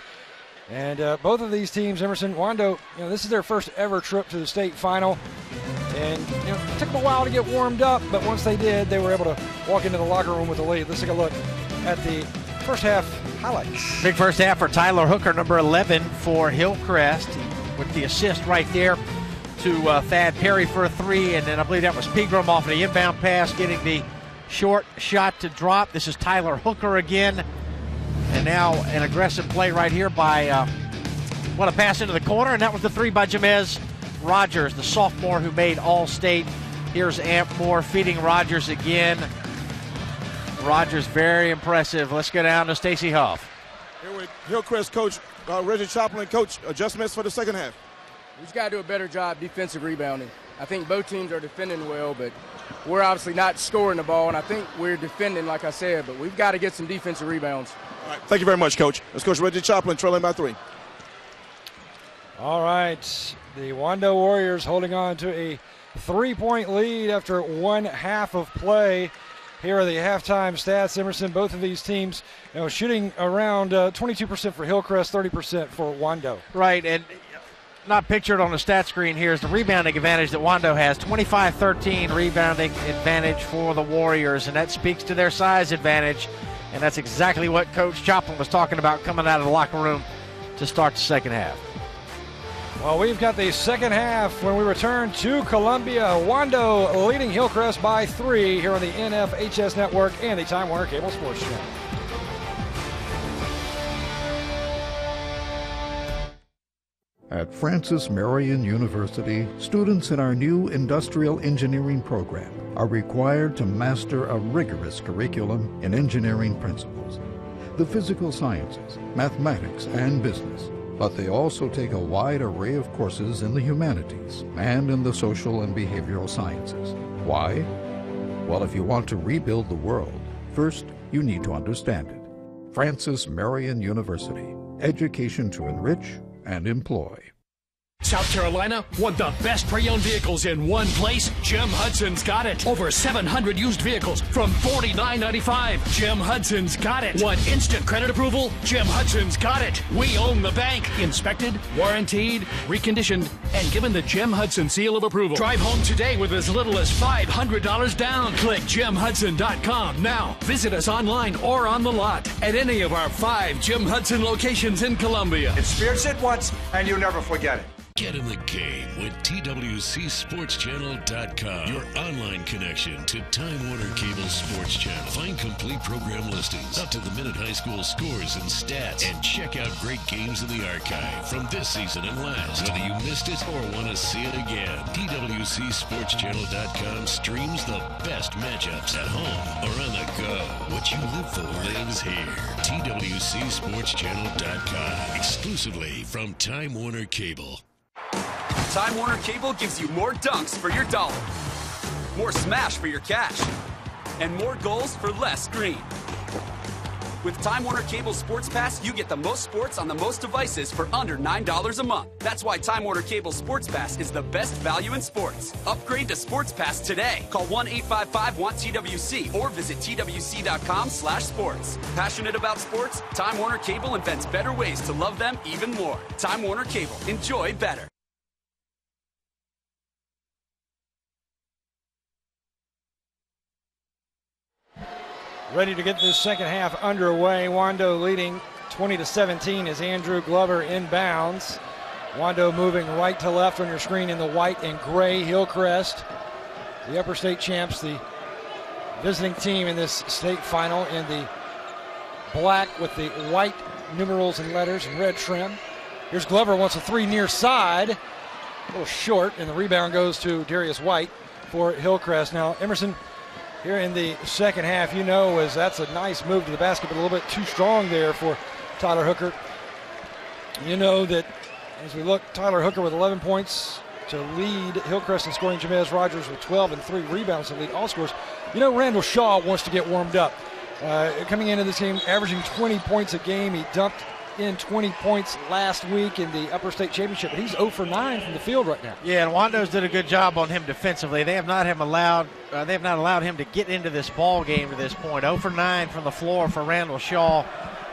[SPEAKER 1] And both of these teams, Emerson, Wando, this is their first ever trip to the state final. And it took them a while to get warmed up, but once they did, they were able to walk into the locker room with a lead. Let's take a look at the first half highlights.
[SPEAKER 2] Big first half for Tyler Hooker, number 11 for Hillcrest, with the assist right there to Thad Perry for a 3, and then I believe that was Pegram off the inbound pass, getting the short shot to drop. This is Tyler Hooker again, and now an aggressive play right here by a pass into the corner, and that was the 3 by Jamez Rogers, the sophomore who made All-State. Here's Amp Moore feeding Rogers again. Rogers very impressive. Let's go down to Stacey Huff.
[SPEAKER 12] Here with Hillcrest coach Reggie Choplin. Coach, adjustments for the second half.
[SPEAKER 20] We just got to do a better job defensive rebounding. I think both teams are defending well, but we're obviously not scoring the ball, and I think we're defending, like I said, but we've got to get some defensive rebounds.
[SPEAKER 12] All right, thank you very much, Coach. That's Coach Reggie Choplin trailing by 3.
[SPEAKER 1] All right, the Wando Warriors holding on to a 3-point lead after 1 half of play. Here are the halftime stats, Emerson. Both of these teams shooting around 22% for Hillcrest, 30% for Wando.
[SPEAKER 2] Right, and not pictured on the stat screen here is the rebounding advantage that Wando has. 25-13 rebounding advantage for the Warriors, and that speaks to their size advantage, and that's exactly what Coach Choplin was talking about coming out of the locker room to start the second half.
[SPEAKER 1] Well, we've got the second half when we return to Columbia. Wando leading Hillcrest by 3 here on the NFHS Network and the Time Warner Cable Sports Channel.
[SPEAKER 13] At Francis Marion University, students in our new industrial engineering program are required to master a rigorous curriculum in engineering principles, the physical sciences, mathematics, and business. But they also take a wide array of courses in the humanities and in the social and behavioral sciences. Why? Well, if you want to rebuild the world, first you need to understand it. Francis Marion University, education to enrich and employ.
[SPEAKER 14] South Carolina want the best pre-owned vehicles in one place? Jim Hudson's got it. Over 700 used vehicles from $49.95. Jim Hudson's got it. Want instant credit approval? Jim Hudson's got it. We own the bank. Inspected, warranted, reconditioned, and given the Jim Hudson seal of approval. Drive home today with as little as $500 down. Click JimHudson.com now. Visit us online or on the lot at any of our 5 Jim Hudson locations in Columbia.
[SPEAKER 15] Experience it once and you'll never forget it.
[SPEAKER 16] Get in the game with TWCSportsChannel.com, your online connection to Time Warner Cable Sports Channel. Find complete program listings, up-to-the-minute high school scores and stats, and check out great games in the archive from this season and last. Whether you missed it or want to see it again, TWCSportsChannel.com streams the best matchups at home or on the go. What you live for lives here. TWCSportsChannel.com, exclusively from Time Warner Cable.
[SPEAKER 17] Time Warner Cable gives you more dunks for your dollar, more smash for your cash, and more goals for less screen. With Time Warner Cable Sports Pass, you get the most sports on the most devices for under $9 a month. That's why Time Warner Cable Sports Pass is the best value in sports. Upgrade to Sports Pass today. Call 1-855-WANT-TWC or visit TWC.com/sports. Passionate about sports? Time Warner Cable invents better ways to love them even more. Time Warner Cable. Enjoy better.
[SPEAKER 1] Ready to get this second half underway. Wando leading 20-17 as Andrew Glover inbounds. Wando moving right to left on your screen in the white and gray. Hillcrest, the upper state champs, the visiting team in this state final in the black with the white numerals and letters and red trim. Here's Glover, wants a 3 near side. A little short, and the rebound goes to Darius White for Hillcrest. Now, Emerson, here in the second half, that's a nice move to the basket, but a little bit too strong there for Tyler Hooker. You know that as we look, Tyler Hooker with 11 points to lead Hillcrest in scoring, Jamez Rogers with 12 and 3 rebounds to lead all scores. Randall Shaw wants to get warmed up. Coming into this game, averaging 20 points a game. He dumped in 20 points last week in the Upper State Championship, but he's 0 for 9 from the field right now.
[SPEAKER 2] Yeah, and Wando's did a good job on him defensively. They have not allowed him to get into this ball game to this point. 0 for 9 from the floor for Randall Shaw,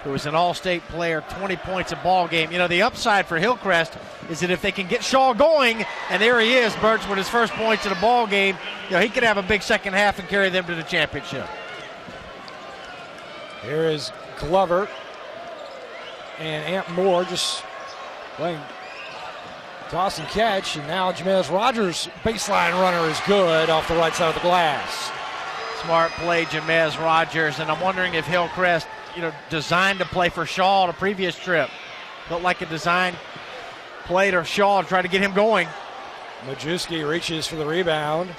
[SPEAKER 2] who is an all-state player, 20 points a ball game. The upside for Hillcrest is that if they can get Shaw going, and there he is, Birch, with his first points in a ball game, he could have a big second half and carry them to the championship.
[SPEAKER 1] Here is Glover. And Amp Moore just playing toss and catch. And now Jamez Rogers' baseline runner is good off the right side of the glass.
[SPEAKER 2] Smart play, Jamez Rogers. And I'm wondering if Hillcrest, designed to play for Shaw on a previous trip. Looked like a design play to Shaw to try to get him going.
[SPEAKER 1] Majewski reaches for the rebound.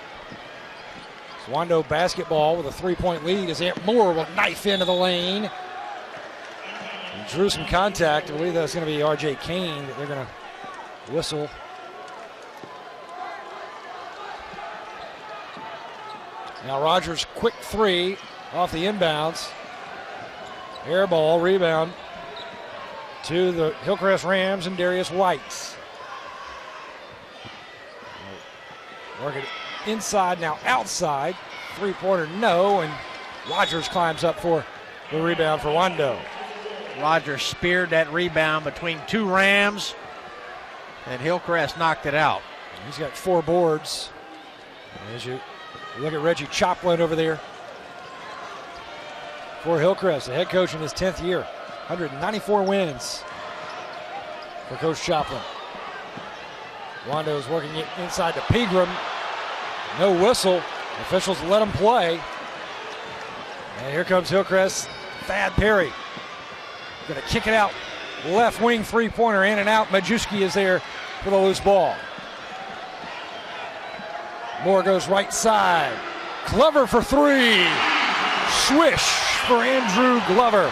[SPEAKER 1] Wando basketball with a 3-point lead as Amp Moore will knife into the lane. And drew some contact. I believe that's going to be R.J. Kane that they're going to whistle. Now Rogers, quick 3 off the inbounds. Air ball, rebound to the Hillcrest Rams and Darius White. Working inside, now outside. Three-pointer, no, and Rogers climbs up for the rebound for Wando.
[SPEAKER 2] Rogers speared that rebound between two Rams, and Hillcrest knocked it out.
[SPEAKER 1] He's got 4 boards. As you look at Reggie Choplin over there for Hillcrest, the head coach in his 10th year. 194 wins for Coach Choplin. Wando is working it inside to Pegram. No whistle. Officials let him play. And here comes Hillcrest. Thad Perry going to kick it out. Left wing three-pointer in and out. Majewski is there for the loose ball. Moore goes right side. Glover for 3. Swish for Andrew Glover.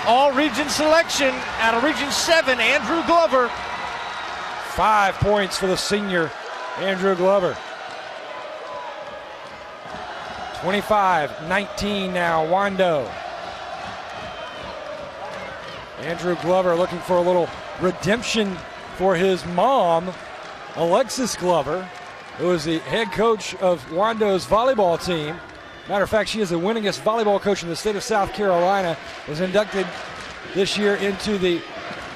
[SPEAKER 2] All-region selection out of Region 7, Andrew Glover.
[SPEAKER 1] 5 points for the senior, Andrew Glover. 25-19 now, Wando. Andrew Glover looking for a little redemption for his mom, Alexis Glover, who is the head coach of Wando's volleyball team. Matter of fact, she is the winningest volleyball coach in the state of South Carolina. Was inducted this year into the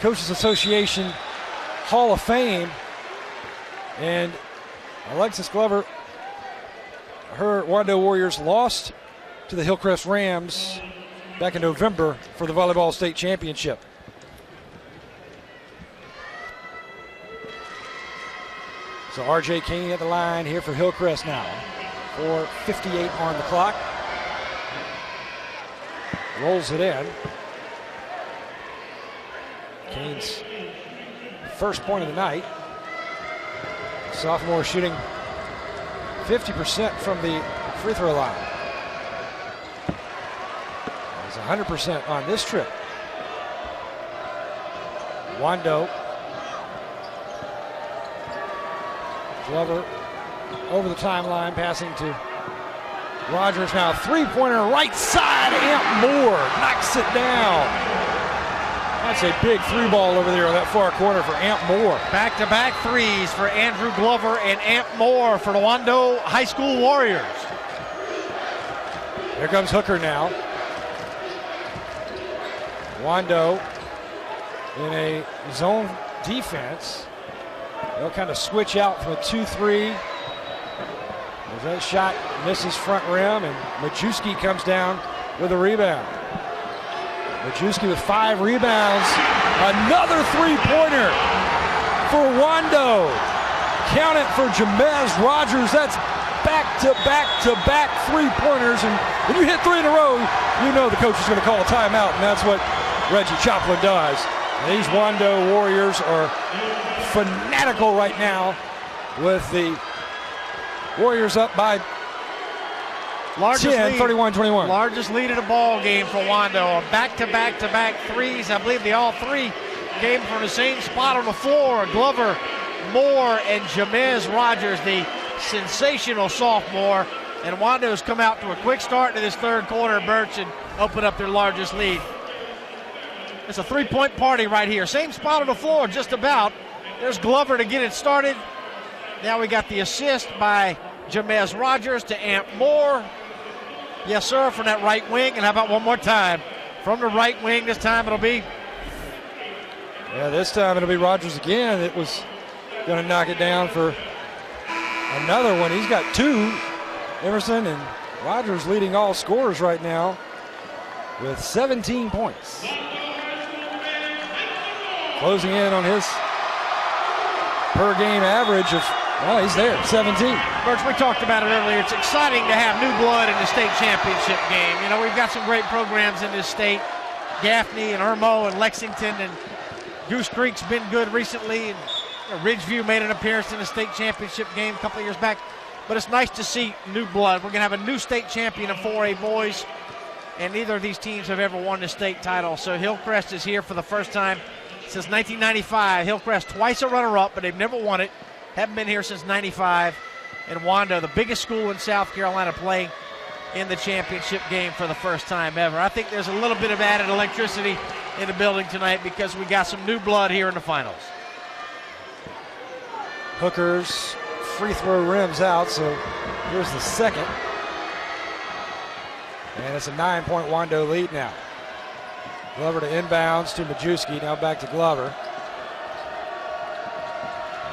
[SPEAKER 1] Coaches Association Hall of Fame. And Alexis Glover, her Wando Warriors lost to the Hillcrest Rams back in November for the volleyball state championship. So RJ Kane at the line here for Hillcrest now. 4:58 on the clock. Rolls it in. Kane's first point of the night. Sophomore shooting 50% from the free throw line. He's 100% on this trip. Wando. Glover over the timeline, passing to Rogers now. Three-pointer right side. Amp Moore knocks it down. That's a big three ball over there on that far corner for Amp Moore.
[SPEAKER 2] Back-to-back threes for Andrew Glover and Amp Moore for the Wando High School Warriors.
[SPEAKER 1] Here comes Hooker now. Wando in a zone defense. They'll kind of switch out from a 2-3. As that shot misses front rim, and Majewski comes down with a rebound. Majewski with 5 rebounds. Another three-pointer for Wando. Count it for Jamez Rogers. That's back-to-back-to-back three-pointers. And when you hit 3 in a row, you know the coach is going to call a timeout, and that's what Reggie Choplin does. And these Wando Warriors are fanatical right now with the Warriors up by 10, 31-21.
[SPEAKER 2] Largest lead of the ball game for Wando. Back-to-back-to-back threes. I believe they all 3 came from the same spot on the floor. Glover, Moore, and Jamez Rogers, the sensational sophomore. And Wando's come out to a quick start to this third quarter, Birch, and open up their largest lead. It's a 3-point party right here. Same spot on the floor, just about. There's Glover to get it started. Now we got the assist by Jamez Rogers to Amp Moore. Yes, sir, from that right wing. And how about one more time? From the right wing, this time it'll be.
[SPEAKER 1] Yeah, this time it'll be Rogers again. It was going to knock it down for another one. He's got 2. Emerson and Rogers leading all scorers right now with 17 points. Closing in on his per game average of, well, he's there, 17.
[SPEAKER 2] Birch, we talked about it earlier. It's exciting to have new blood in the state championship game. You know, we've got some great programs in this state. Gaffney and Irmo and Lexington, and Goose Creek's been good recently. And Ridgeview made an appearance in the state championship game a couple of years back. But it's nice to see new blood. We're going to have a new state champion in 4A boys, and neither of these teams have ever won the state title. So Hillcrest is here for the first time since 1995. Hillcrest twice a runner-up, but they've never won it. Haven't been here since 95. And Wando, the biggest school in South Carolina, playing in the championship game for the first time ever. I think there's a little bit of added electricity in the building tonight because we got some new blood here in the finals.
[SPEAKER 1] Hooker's free throw rims out, so here's the second. And it's a 9-point Wando lead now. Glover to inbounds to Majewski, now back to Glover.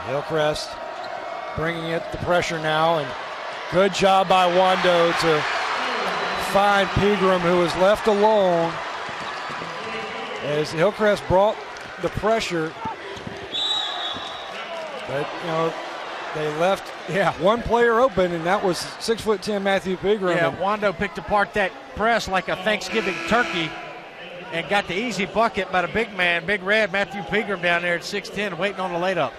[SPEAKER 1] Hillcrest bringing it, the pressure now, and good job by Wando to find Pegram, who was left alone as Hillcrest brought the pressure. But, they left one player open, and that was 6'10" Matthew Pegram.
[SPEAKER 2] Yeah, Wando picked apart that press like a Thanksgiving turkey and got the easy bucket by the big man, Big Red, Matthew Pegram down there at 6'10", waiting on the laid-up.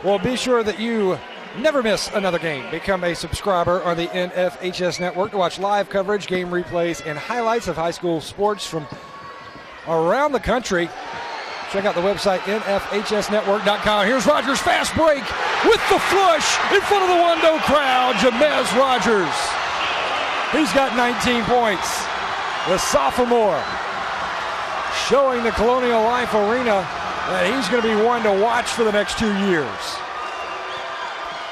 [SPEAKER 1] Well, be sure that you never miss another game. Become a subscriber on the NFHS Network to watch live coverage, game replays, and highlights of high school sports from around the country. Check out the website, nfhsnetwork.com. Here's Rogers' fast break with the flush in front of the Wando crowd. Jamez Rogers. He's got 19 points. The sophomore showing the Colonial Life Arena that he's going to be one to watch for the next 2 years.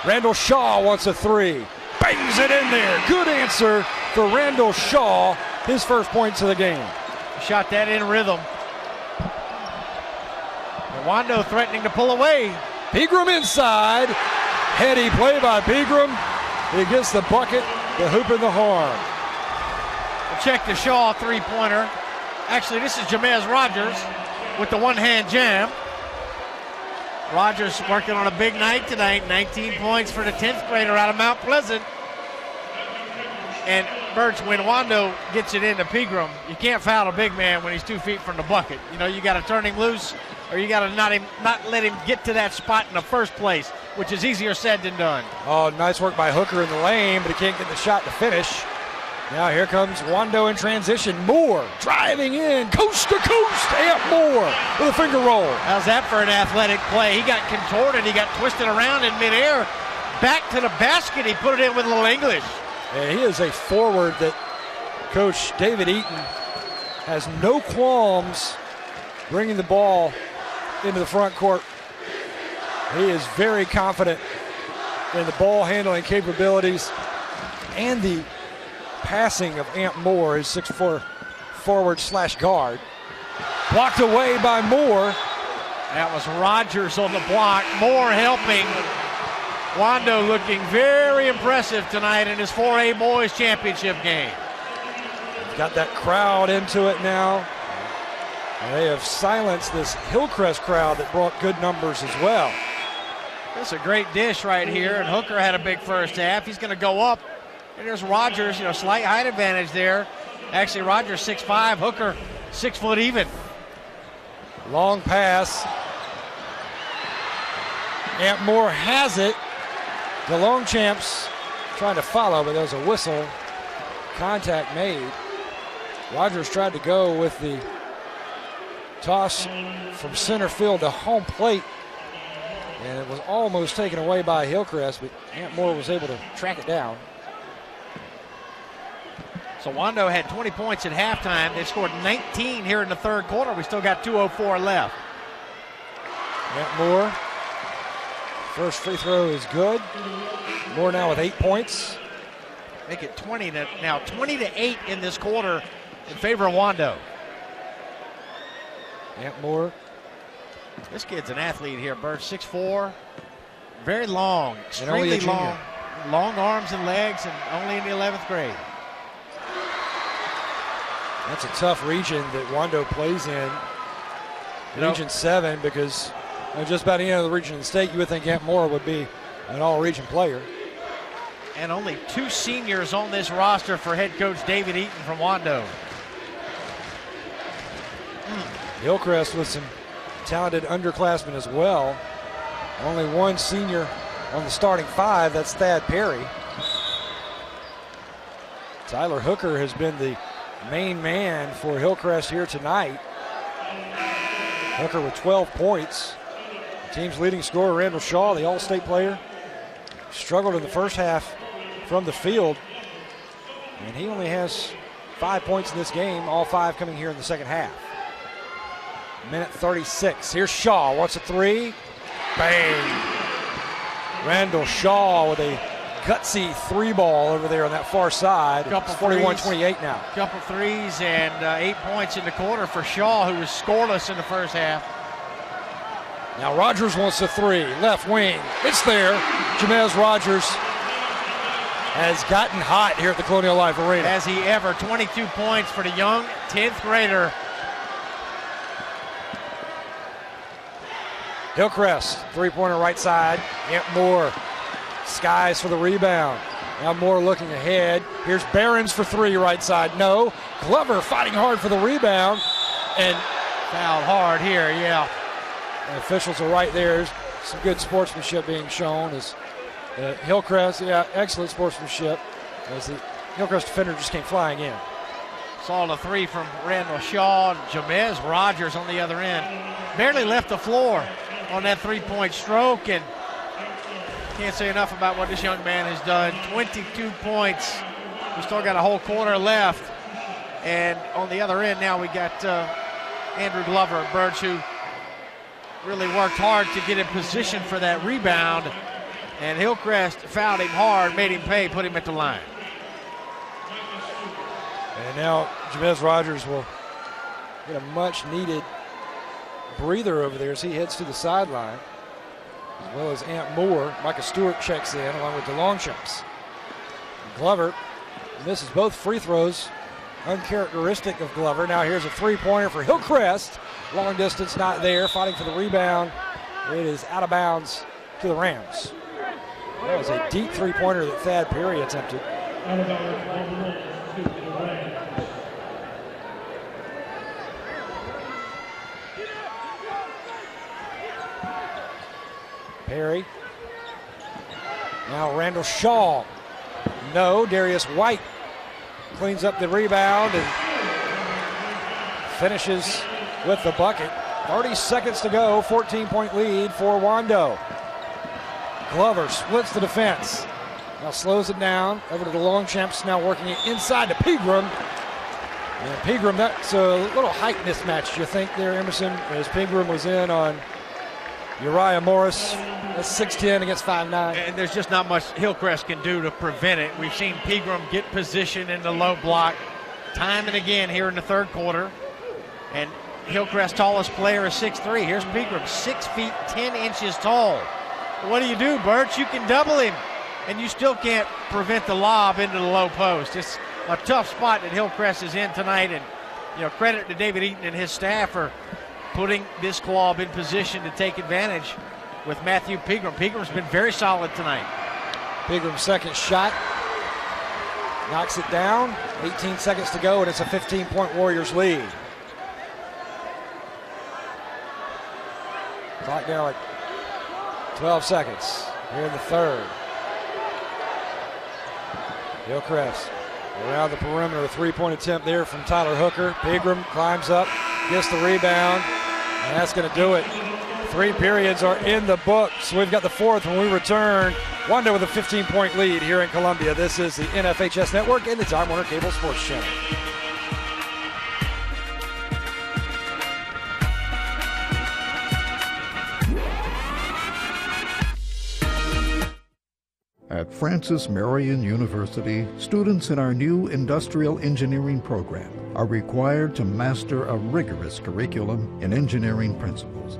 [SPEAKER 1] Randall Shaw wants a three. Bangs it in there. Good answer for Randall Shaw. His first points of the game.
[SPEAKER 2] Shot that in rhythm. And Wando threatening to pull away.
[SPEAKER 1] Pegram inside. Heady play by Pegram. He gets the bucket, the hoop in the horn.
[SPEAKER 2] We'll check the Shaw three-pointer. Actually, this is Jamez Rogers with the one-hand jam. Rogers working on a big night tonight. 19 points for the 10th grader out of Mount Pleasant. And Birch, when Wando gets it into Pegram, you can't foul a big man when he's 2 feet from the bucket. You got to turn him loose, or you got to not let him get to that spot in the first place, which is easier said than done.
[SPEAKER 1] Oh, nice work by Hooker in the lane, but he can't get the shot to finish. Now here comes Wando in transition. Moore driving in, coast to coast. Amp Moore with a finger roll.
[SPEAKER 2] How's that for an athletic play? He got contorted, he got twisted around in midair. Back to the basket, he put it in with a little English.
[SPEAKER 1] Yeah, he is a forward that Coach David Eaton has no qualms bringing the ball into the front court. He is very confident in the ball handling capabilities and the passing of Amp Moore, his 6'4" forward/guard. Blocked away by Moore.
[SPEAKER 2] That was Rogers on the block. Moore helping. Wando looking very impressive tonight in his 4A Boys Championship game.
[SPEAKER 1] Got that crowd into it now. And they have silenced this Hillcrest crowd that brought good numbers as well.
[SPEAKER 2] That's a great dish right here, and Hooker had a big first half. He's going to go up. And there's Rogers, slight height advantage there. Actually, Rogers 6'5", Hooker 6 foot even.
[SPEAKER 1] Long pass. Amp Moore has it. The Longchamps trying to follow, but there was a whistle. Contact made. Rogers tried to go with the toss from center field to home plate, and it was almost taken away by Hillcrest, but Amp Moore was able to track it down.
[SPEAKER 2] So Wando had 20 points at halftime. They scored 19 here in the third quarter. We still got 2:04 left.
[SPEAKER 1] Amp Moore, first free throw is good. Moore now with 8 points.
[SPEAKER 2] Make it 20 to 8 in this quarter in favor of Wando.
[SPEAKER 1] Amp Moore.
[SPEAKER 2] This kid's an athlete here, Birch, 6'4", very long, extremely long. Long arms and legs, and only in the 11th grade.
[SPEAKER 1] That's a tough region that Wando plays in. Region 7, because just about any other region in the state, you would think Amp Moore would be an all-region player.
[SPEAKER 2] And only 2 seniors on this roster for head coach David Eaton from Wando.
[SPEAKER 1] Hillcrest with some talented underclassmen as well. Only 1 senior on the starting 5, that's Thad Perry. Tyler Hooker has been the main man for Hillcrest here tonight. Hooker with 12 points. The team's leading scorer, Randall Shaw, the All-State player, struggled in the first half from the field, and he only has 5 points in this game, all 5 coming here in the second half. Minute 36. Here's Shaw, wants a three. Bang. Randall Shaw with a gutsy 3-ball over there on that far side. It's 41-28 now.
[SPEAKER 2] Couple threes and 8 points in the quarter for Shaw, who was scoreless in the first half.
[SPEAKER 1] Now Rogers wants a 3, left wing. It's there. Jamez Rogers has gotten hot here at the Colonial Life Arena.
[SPEAKER 2] Has he ever? 22 points for the young 10th grader.
[SPEAKER 1] Hillcrest, 3-pointer right side. Amp Moore skies for the rebound. Now Moore looking ahead. Here's Behrens for 3 right side. No. Glover fighting hard for the rebound. And
[SPEAKER 2] fouled hard here, yeah.
[SPEAKER 1] The officials are right there. There's some good sportsmanship being shown as Hillcrest, excellent sportsmanship as the Hillcrest defender just came flying in.
[SPEAKER 2] Saw the 3 from Randall Shaw. Jamez Rogers on the other end. Barely left the floor on that 3-point stroke, and can't say enough about what this young man has done. 22 points. We still got a whole quarter left. And on the other end now we got Andrew Glover, Birch, who really worked hard to get in position for that rebound. And Hillcrest fouled him hard, made him pay, put him at the line.
[SPEAKER 1] And now Jamez Rogers will get a much-needed breather over there as he heads to the sideline, as well as Amp Moore. Micah Stewart checks in along with the Longchamps. Glover misses both free throws, uncharacteristic of Glover. Now here's a 3-pointer for Hillcrest. Long distance not there, fighting for the rebound. It is out of bounds to the Rams. That was a deep 3-pointer that Thad Perry attempted. Perry. Now Randall Shaw. No. Darius White cleans up the rebound and finishes with the bucket. 30 seconds to go. 14-point lead for Wando. Glover splits the defense. Now slows it down. Over to the Longchamps, now working it inside to Pegram. And Pegram, that's a little height mismatch, you think there, Emerson, as Pegram was in on Uriah Morris. That's 6'10" against 5'9".
[SPEAKER 2] And there's just not much Hillcrest can do to prevent it. We've seen Pegram get position in the low block time and again here in the third quarter. And Hillcrest's tallest player is 6'3". Here's Pegram, 6 feet 10 inches tall. What do, Birch? You can double him, and you still can't prevent the lob into the low post. It's a tough spot that Hillcrest is in tonight, and credit to David Eaton and his staff for putting this club in position to take advantage with Matthew Pegram. Pegram's been very solid tonight.
[SPEAKER 1] Pegram's second shot knocks it down. 18 seconds to go, and it's a 15-point Warriors lead. Clock now at 12 seconds here in the third. Hillcrest around the perimeter. A 3-point attempt there from Tyler Hooker. Pegram climbs up, gets the rebound, and that's going to do it. 3 periods are in the books. We've got the fourth when we return. Wando with a 15-point lead here in Columbia. This is the NFHS Network and the Time Warner Cable Sports Channel.
[SPEAKER 13] At Francis Marion University, students in our new industrial engineering program are required to master a rigorous curriculum in engineering principles,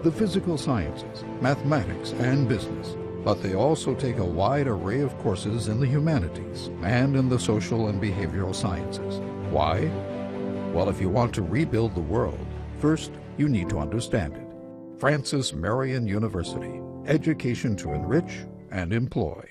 [SPEAKER 13] the physical sciences, mathematics, and business. But they also take a wide array of courses in the humanities and in the social and behavioral sciences. Why? Well, if you want to rebuild the world, first you need to understand it. Francis Marion University, education to enrich and employ.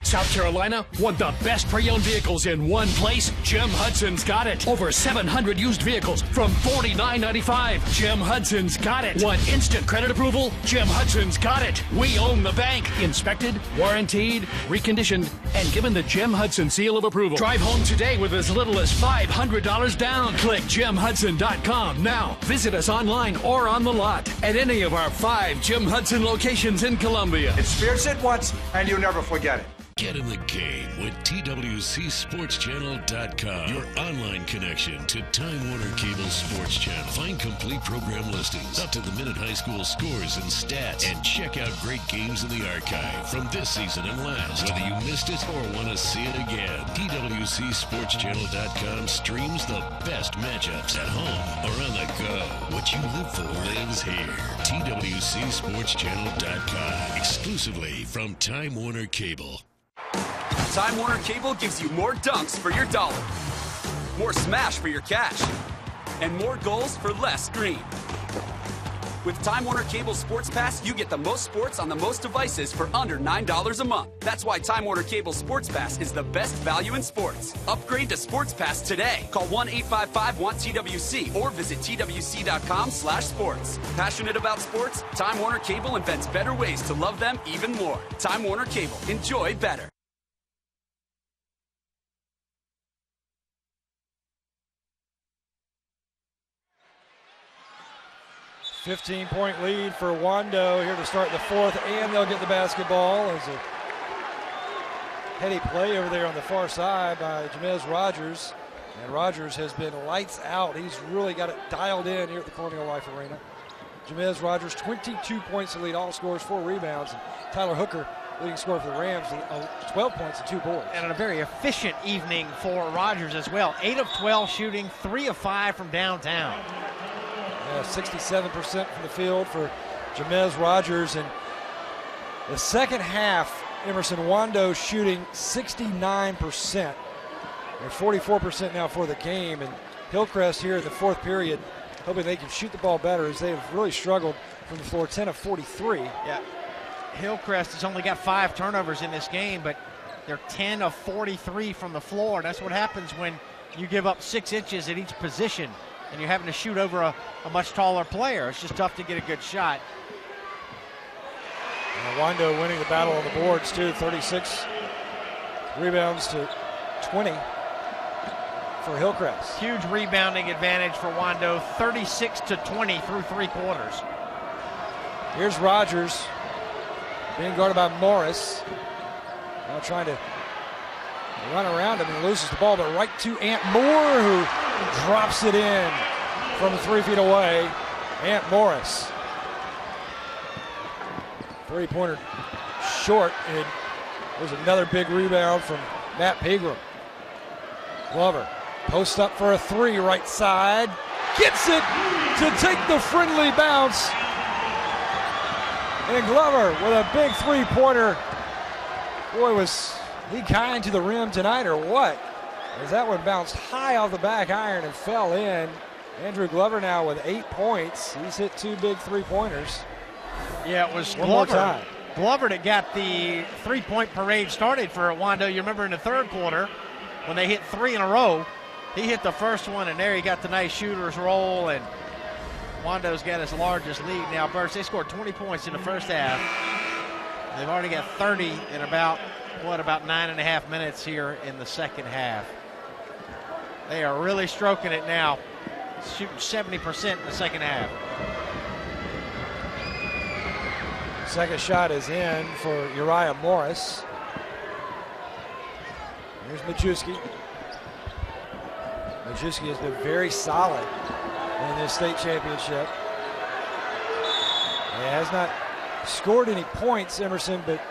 [SPEAKER 14] South Carolina want the best pre-owned vehicles in one place? Jim Hudson's got it. Over 700 used vehicles from $49.95. Jim Hudson's got it. Want instant credit approval? Jim Hudson's got it. We own the bank. Inspected, warranted, reconditioned, and given the Jim Hudson seal of approval. Drive home today with as little as $500 down. Click JimHudson.com now. Visit us online or on the lot at any of our 5 Jim Hudson locations in Columbia.
[SPEAKER 15] Experience it once and you'll never forget it.
[SPEAKER 16] Get in the game with TWCSportsChannel.com, your online connection to Time Warner Cable Sports Channel. Find complete program listings, up-to-the-minute high school scores and stats, and check out great games in the archive from this season and last. Whether you missed it or want to see it again, TWCSportsChannel.com streams the best matchups at home or on the go. What you live for lives here. TWCSportsChannel.com, exclusively from Time Warner Cable.
[SPEAKER 17] Time Warner Cable gives you more dunks for your dollar, more smash for your cash, and more goals for less green. With Time Warner Cable Sports Pass, you get the most sports on the most devices for under $9 a month. That's why Time Warner Cable Sports Pass is the best value in sports. Upgrade to Sports Pass today. Call 1-855-WANT-TWC or visit TWC.com/sports. Passionate about sports? Time Warner Cable invents better ways to love them even more. Time Warner Cable. Enjoy better.
[SPEAKER 1] 15-point lead for Wando here to start the fourth, and they'll get the basketball. As a heady play over there on the far side by Jamez Rogers. And Rogers has been lights out. He's really got it dialed in here at the Colonial Life Arena. Jamez Rogers, 22 points to lead all scores, 4 rebounds. And Tyler Hooker, leading scorer for the Rams, 12 points and 2 boards.
[SPEAKER 2] And a very efficient evening for Rogers as well. 8 of 12 shooting, 3 of 5 from downtown.
[SPEAKER 1] 67% from the field for Jamez Rogers. And the second half, Emerson, Wando shooting 69%. They're 44% now for the game. And Hillcrest here in the fourth period, hoping they can shoot the ball better as they have really struggled from the floor, 10 of 43.
[SPEAKER 2] Yeah, Hillcrest has only got 5 turnovers in this game, but they're 10 of 43 from the floor. That's what happens when you give up 6 inches at each position and you're having to shoot over a much taller player. It's just tough to get a good shot.
[SPEAKER 1] And Wando winning the battle on the boards too, 36 rebounds to 20 for Hillcrest.
[SPEAKER 2] Huge rebounding advantage for Wando, 36-20 through 3 quarters.
[SPEAKER 1] Here's Rogers being guarded by Morris. Now trying to run around him and loses the ball, but right to Ant Moore, who drops it in from 3 feet away. Ant Morris. 3-pointer short, and there's another big rebound from Matt Pegram. Glover posts up for a 3 right side. Gets it to take the friendly bounce. And Glover with a big 3-pointer. Boy, was he kind to the rim tonight or what? As that one bounced high off the back iron and fell in. Andrew Glover now with 8 points. He's hit 2 big 3-pointers.
[SPEAKER 2] Yeah, it was
[SPEAKER 1] one more time.
[SPEAKER 2] Glover that got the 3-point parade started for Wando. You remember in the third quarter when they hit 3 in a row, he hit the first one, and there he got the nice shooter's roll, and Wando's got his largest lead now. Burst, they scored 20 points in the first half. They've already got 30 in about 9.5 minutes here in the second half. They are really stroking it now, shooting 70% in the second half.
[SPEAKER 1] Second shot is in for Uriah Morris. Here's Majewski. Majewski has been very solid in this state championship. He has not scored any points, Emerson, but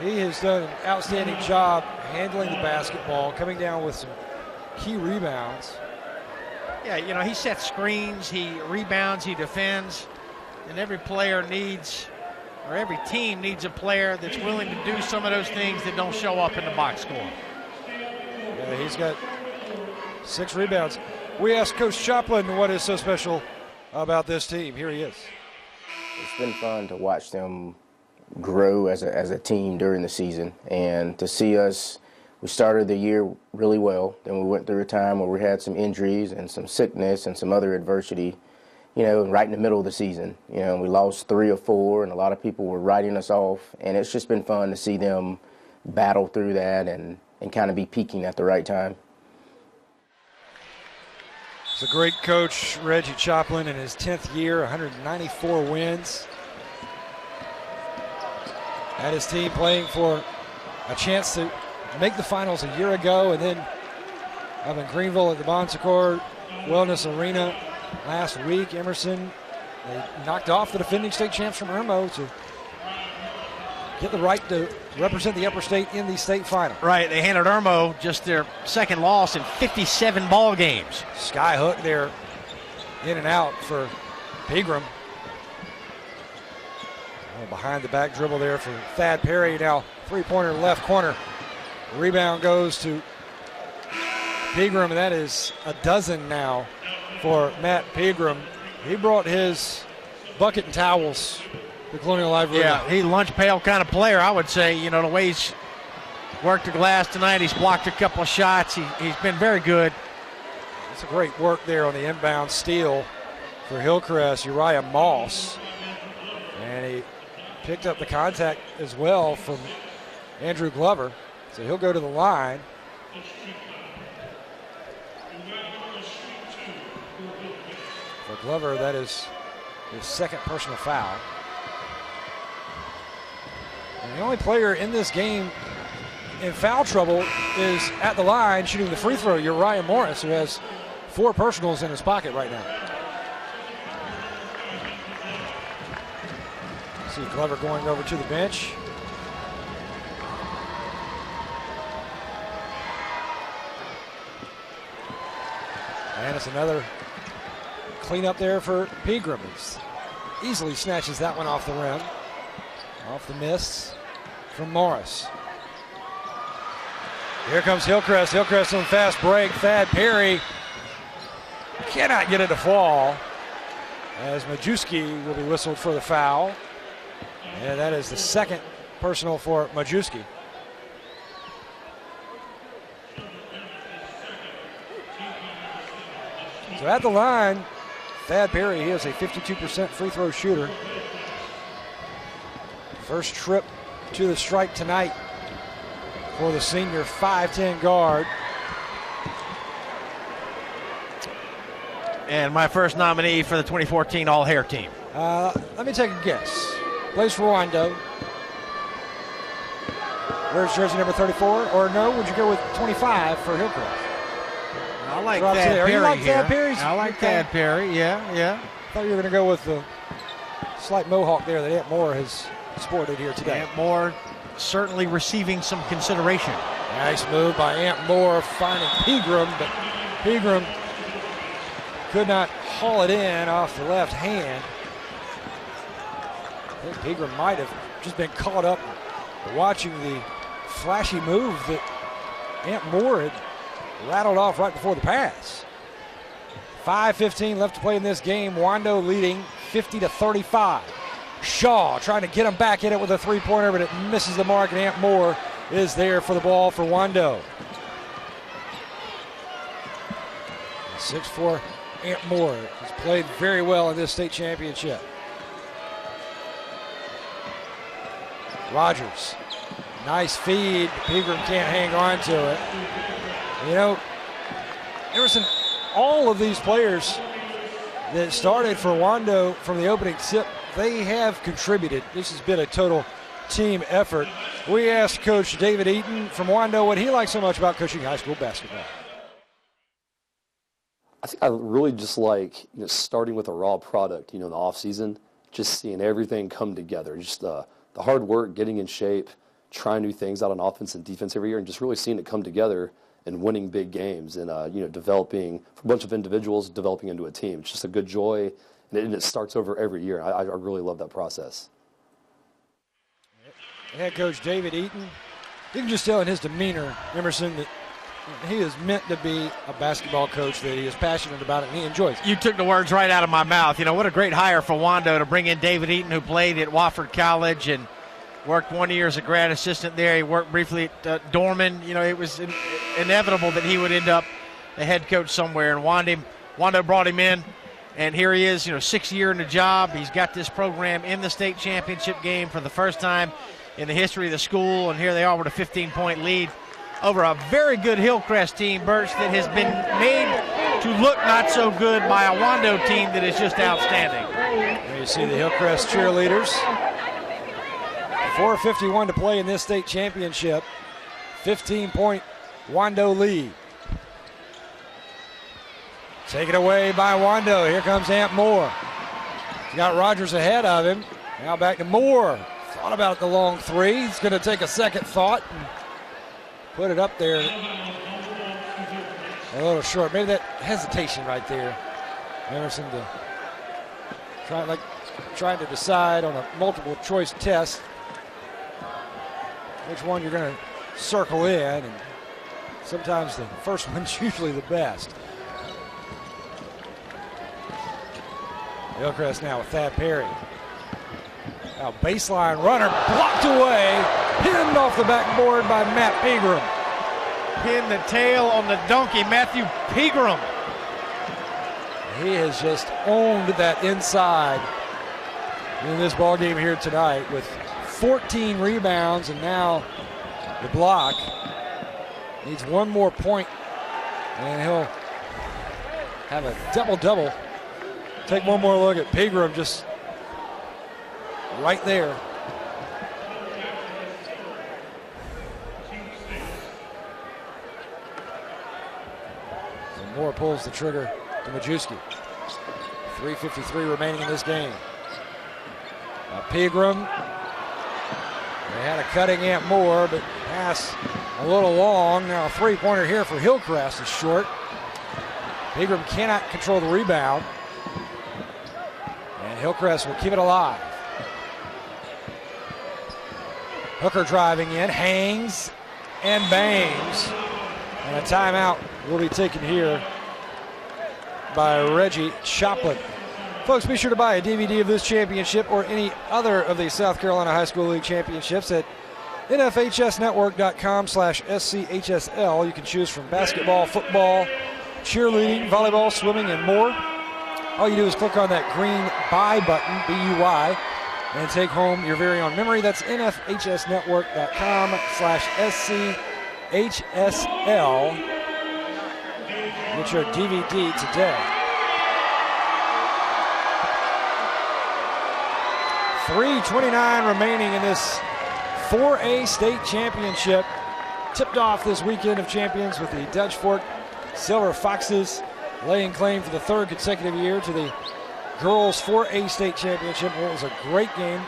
[SPEAKER 1] he has done an outstanding job handling the basketball, coming down with some key rebounds.
[SPEAKER 2] Yeah, you know, he sets screens, he rebounds, he defends, and every player needs, or every team needs a player that's willing to do some of those things that don't show up in the box score.
[SPEAKER 1] Yeah, he's got 6 rebounds. We asked Coach Chaplin what is so special about this team. Here he is.
[SPEAKER 3] It's been fun to watch them grow as a team during the season, and to see us, we started the year really well. Then we went through a time where we had some injuries and some sickness and some other adversity, you know, right in the middle of the season. You know, we lost 3 or 4, and a lot of people were writing us off, and it's just been fun to see them battle through that and kind of be peaking at the right time.
[SPEAKER 1] It's a great coach, Reggie Chaplin, in his 10th year, 194 wins. Had his team playing for a chance to make the finals a year ago, and then up in Greenville at the Bon Secours Wellness Arena last week. Emerson, they knocked off the defending state champs from Irmo to get the right to represent the upper state in the state final.
[SPEAKER 2] Right, they handed Irmo just their second loss in 57 ball games.
[SPEAKER 1] Sky hook there, in and out for Pegram. Oh, behind the back dribble there for Thad Perry. Now three-pointer left corner. Rebound goes to Pegram, and that is a dozen now for Matt Pegram. He brought his bucket and towels to Colonial Live.
[SPEAKER 2] Yeah, he's a lunch pail kind of player, I would say. You know, the way he's worked the glass tonight, he's blocked a couple of shots. He's been very good.
[SPEAKER 1] It's a great work there on the inbound steal for Hillcrest, Uriah Moss. And he picked up the contact as well from Andrew Glover. So he'll go to the line. For Glover, that is his second personal foul. And the only player in this game in foul trouble is at the line shooting the free throw, Uriah Morris, who has 4 personals in his pocket right now. See Glover going over to the bench. And it's another cleanup there for Pegram. He easily snatches that one off the rim. Off the miss from Morris. Here comes Hillcrest. Hillcrest on fast break. Thad Perry cannot get it to fall, as Majewski will be whistled for the foul. And that is the second personal for Majewski. So at the line, Thad Perry, he is a 52% free throw shooter. First trip to the stripe tonight for the senior 5'10" guard.
[SPEAKER 2] And my first nominee for the 2014 All-Hair team.
[SPEAKER 1] Let me take a guess. Plays for Wando. Wears jersey number 34, or no, would you go with 25 for Hillcrest?
[SPEAKER 2] I like Thad Perry.
[SPEAKER 1] You like
[SPEAKER 2] here.
[SPEAKER 1] Thad Perry?
[SPEAKER 2] I like Thad Perry, yeah.
[SPEAKER 1] I thought you were going to go with the slight mohawk there that Aunt Moore has sported here today.
[SPEAKER 2] Aunt Moore certainly receiving some consideration.
[SPEAKER 1] Nice move by Aunt Moore finding Pegram, but Pegram could not haul it in off the left hand. I think Pegram might have just been caught up watching the flashy move that Aunt Moore had rattled off right before the pass. 5:15 left to play in this game. Wando leading 50-35. Shaw trying to get him back in it with a three-pointer, but it misses the mark, and Aunt Moore is there for the ball for Wando. 6'4" Aunt Moore has played very well in this state championship. Rogers, nice feed. Pegram can't hang on to it. You know, Emerson, all of these players that started for Wando from the opening tip, they have contributed. This has been a total team effort. We asked Coach David Eaton from Wando what he likes so much about coaching high school basketball.
[SPEAKER 4] I think I really just like starting with a raw product, in the off season, just seeing everything come together, just the hard work, getting in shape, trying new things out on offense and defense every year, and just really seeing it come together and winning big games and developing a bunch of individuals, developing into a team. It's just a good joy, and it starts over every year. I really love that process.
[SPEAKER 1] Head coach David Eaton, you can just tell in his demeanor, Emerson, that he is meant to be a basketball coach, that he is passionate about it and he enjoys it.
[SPEAKER 2] You took the words right out of my mouth. What a great hire for Wando to bring in David Eaton, who played at Wofford College and worked 1 year as a grad assistant there. He worked briefly at Dorman. It was inevitable that he would end up the head coach somewhere, and Wando brought him in, and here he is, 6th year in the job. He's got this program in the state championship game for the first time in the history of the school, and here they are with a 15-point lead over a very good Hillcrest team, Birch, that has been made to look not so good by a Wando team that is just outstanding.
[SPEAKER 1] There you see the Hillcrest cheerleaders 4:51 to play in this state championship. 15-point Wando lead. Taken away by Wando. Here comes Amp Moore. He's got Rogers ahead of him. Now back to Moore. Thought about the long three. He's going to take a second thought and put it up there. A little short. Maybe that hesitation right there. Emerson trying to decide on a multiple choice test which one you're going to circle in, and sometimes the first one's usually the best. Hillcrest now with Thad Perry. Now baseline runner blocked away, pinned off the backboard by Matt Pegram.
[SPEAKER 2] Pinned the tail on the donkey, Matthew Pegram.
[SPEAKER 1] He has just owned that inside in this ball game here tonight with 14 rebounds, and now the block. Needs one more point, and he'll have a double-double. Take one more look at Pegram, just right there. And Moore pulls the trigger to Majewski. 3:53 remaining in this game. Pegram. They had a cutting Amp Moore, but pass a little long. Now a three-pointer here for Hillcrest is short. Pegram cannot control the rebound. And Hillcrest will keep it alive. Hooker driving in, hangs and bangs. And a timeout will be taken here by Reggie Choplin. Folks, be sure to buy a DVD of this championship or any other of the South Carolina High School League championships at nfhsnetwork.com/SCHSL. You can choose from basketball, football, cheerleading, volleyball, swimming, and more. All you do is click on that green buy button, B-U-Y, and take home your very own memory. That's nfhsnetwork.com/SCHSL. Get your DVD today. 3:29 remaining in this 4A state championship. Tipped off this weekend of champions with the Dutch Fork Silver Foxes laying claim for the third consecutive year to the girls 4A state championship. It was a great game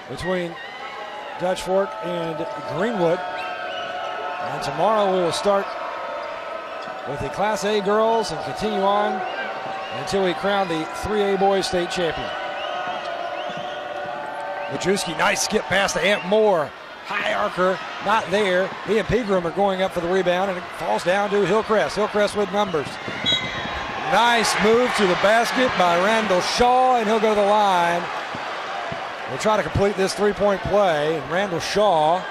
[SPEAKER 1] between Dutch Fork and Greenwood. And tomorrow we will start with the Class A girls and continue on until we crown the 3A boys state champion. Majewski, nice skip pass to Amp Moore. High archer, not there. He and Pegram are going up for the rebound, and it falls down to Hillcrest. Hillcrest with numbers. Nice move to the basket by Randall Shaw, and he'll go to the line. We'll try to complete this three-point play, and Randall Shaw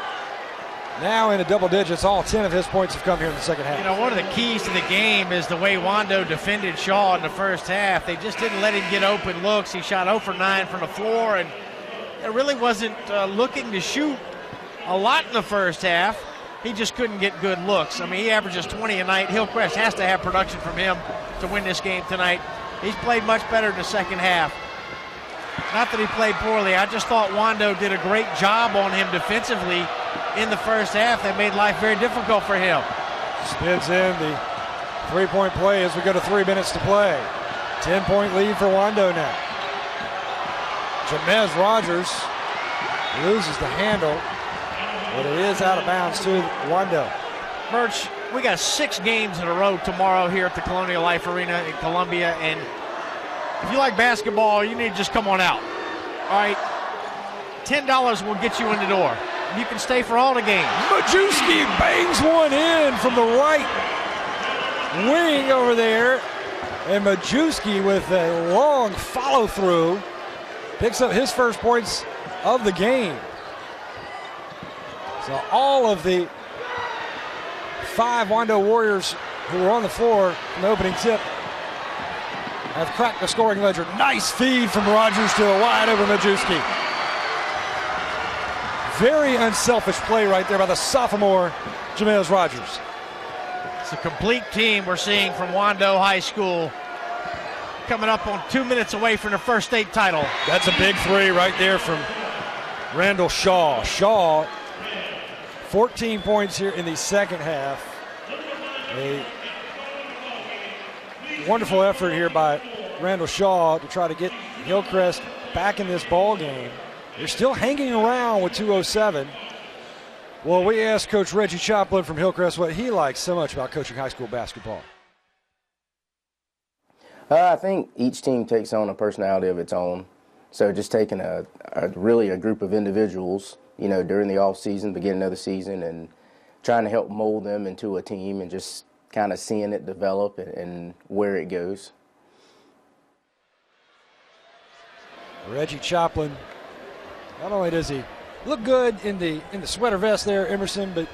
[SPEAKER 1] now in the double digits. All 10 of his points have come here in the second half.
[SPEAKER 2] You know, one of the keys to the game is the way Wando defended Shaw in the first half. They just didn't let him get open looks. He shot 0 for 9 from the floor, and it really wasn't looking to shoot a lot in the first half. He just couldn't get good looks. I mean, he averages 20 a night. Hillcrest has to have production from him to win this game tonight. He's played much better in the second half. Not that he played poorly. I just thought Wando did a great job on him defensively in the first half. That made life very difficult for him.
[SPEAKER 1] Spins in the three-point play as we go to 3 minutes to play. 10-point lead for Wando now. Jamez Rogers loses the handle, but it is out of bounds to Wando.
[SPEAKER 2] Merch, we got 6 games in a row tomorrow here at the Colonial Life Arena in Columbia, and if you like basketball, you need to just come on out. All right, $10 will get you in the door. You can stay for all the games.
[SPEAKER 1] Majewski bangs one in from the right wing over there, and Majewski with a long follow-through picks up his first points of the game. So all of the 5 Wando Warriors who were on the floor in the opening tip have cracked the scoring ledger. Nice feed from Rogers to a wide open Majewski. Very unselfish play right there by the sophomore Jamez Rogers.
[SPEAKER 2] It's a complete team we're seeing from Wando High School, coming up on 2 minutes away from the first state title.
[SPEAKER 1] That's a big three right there from Randall Shaw. Shaw, 14 points here in the second half. A wonderful effort here by Randall Shaw to try to get Hillcrest back in this ball game. They're still hanging around with 2:07. Well, we asked Coach Reggie Choplin from Hillcrest what he likes so much about coaching high school basketball.
[SPEAKER 3] I think each team takes on a personality of its own. So just taking a group of individuals, during the off season, beginning of the season, and trying to help mold them into a team and just kind of seeing it develop and where it goes.
[SPEAKER 1] Reggie Choplin, not only does he look good in the sweater vest there, Emerson, but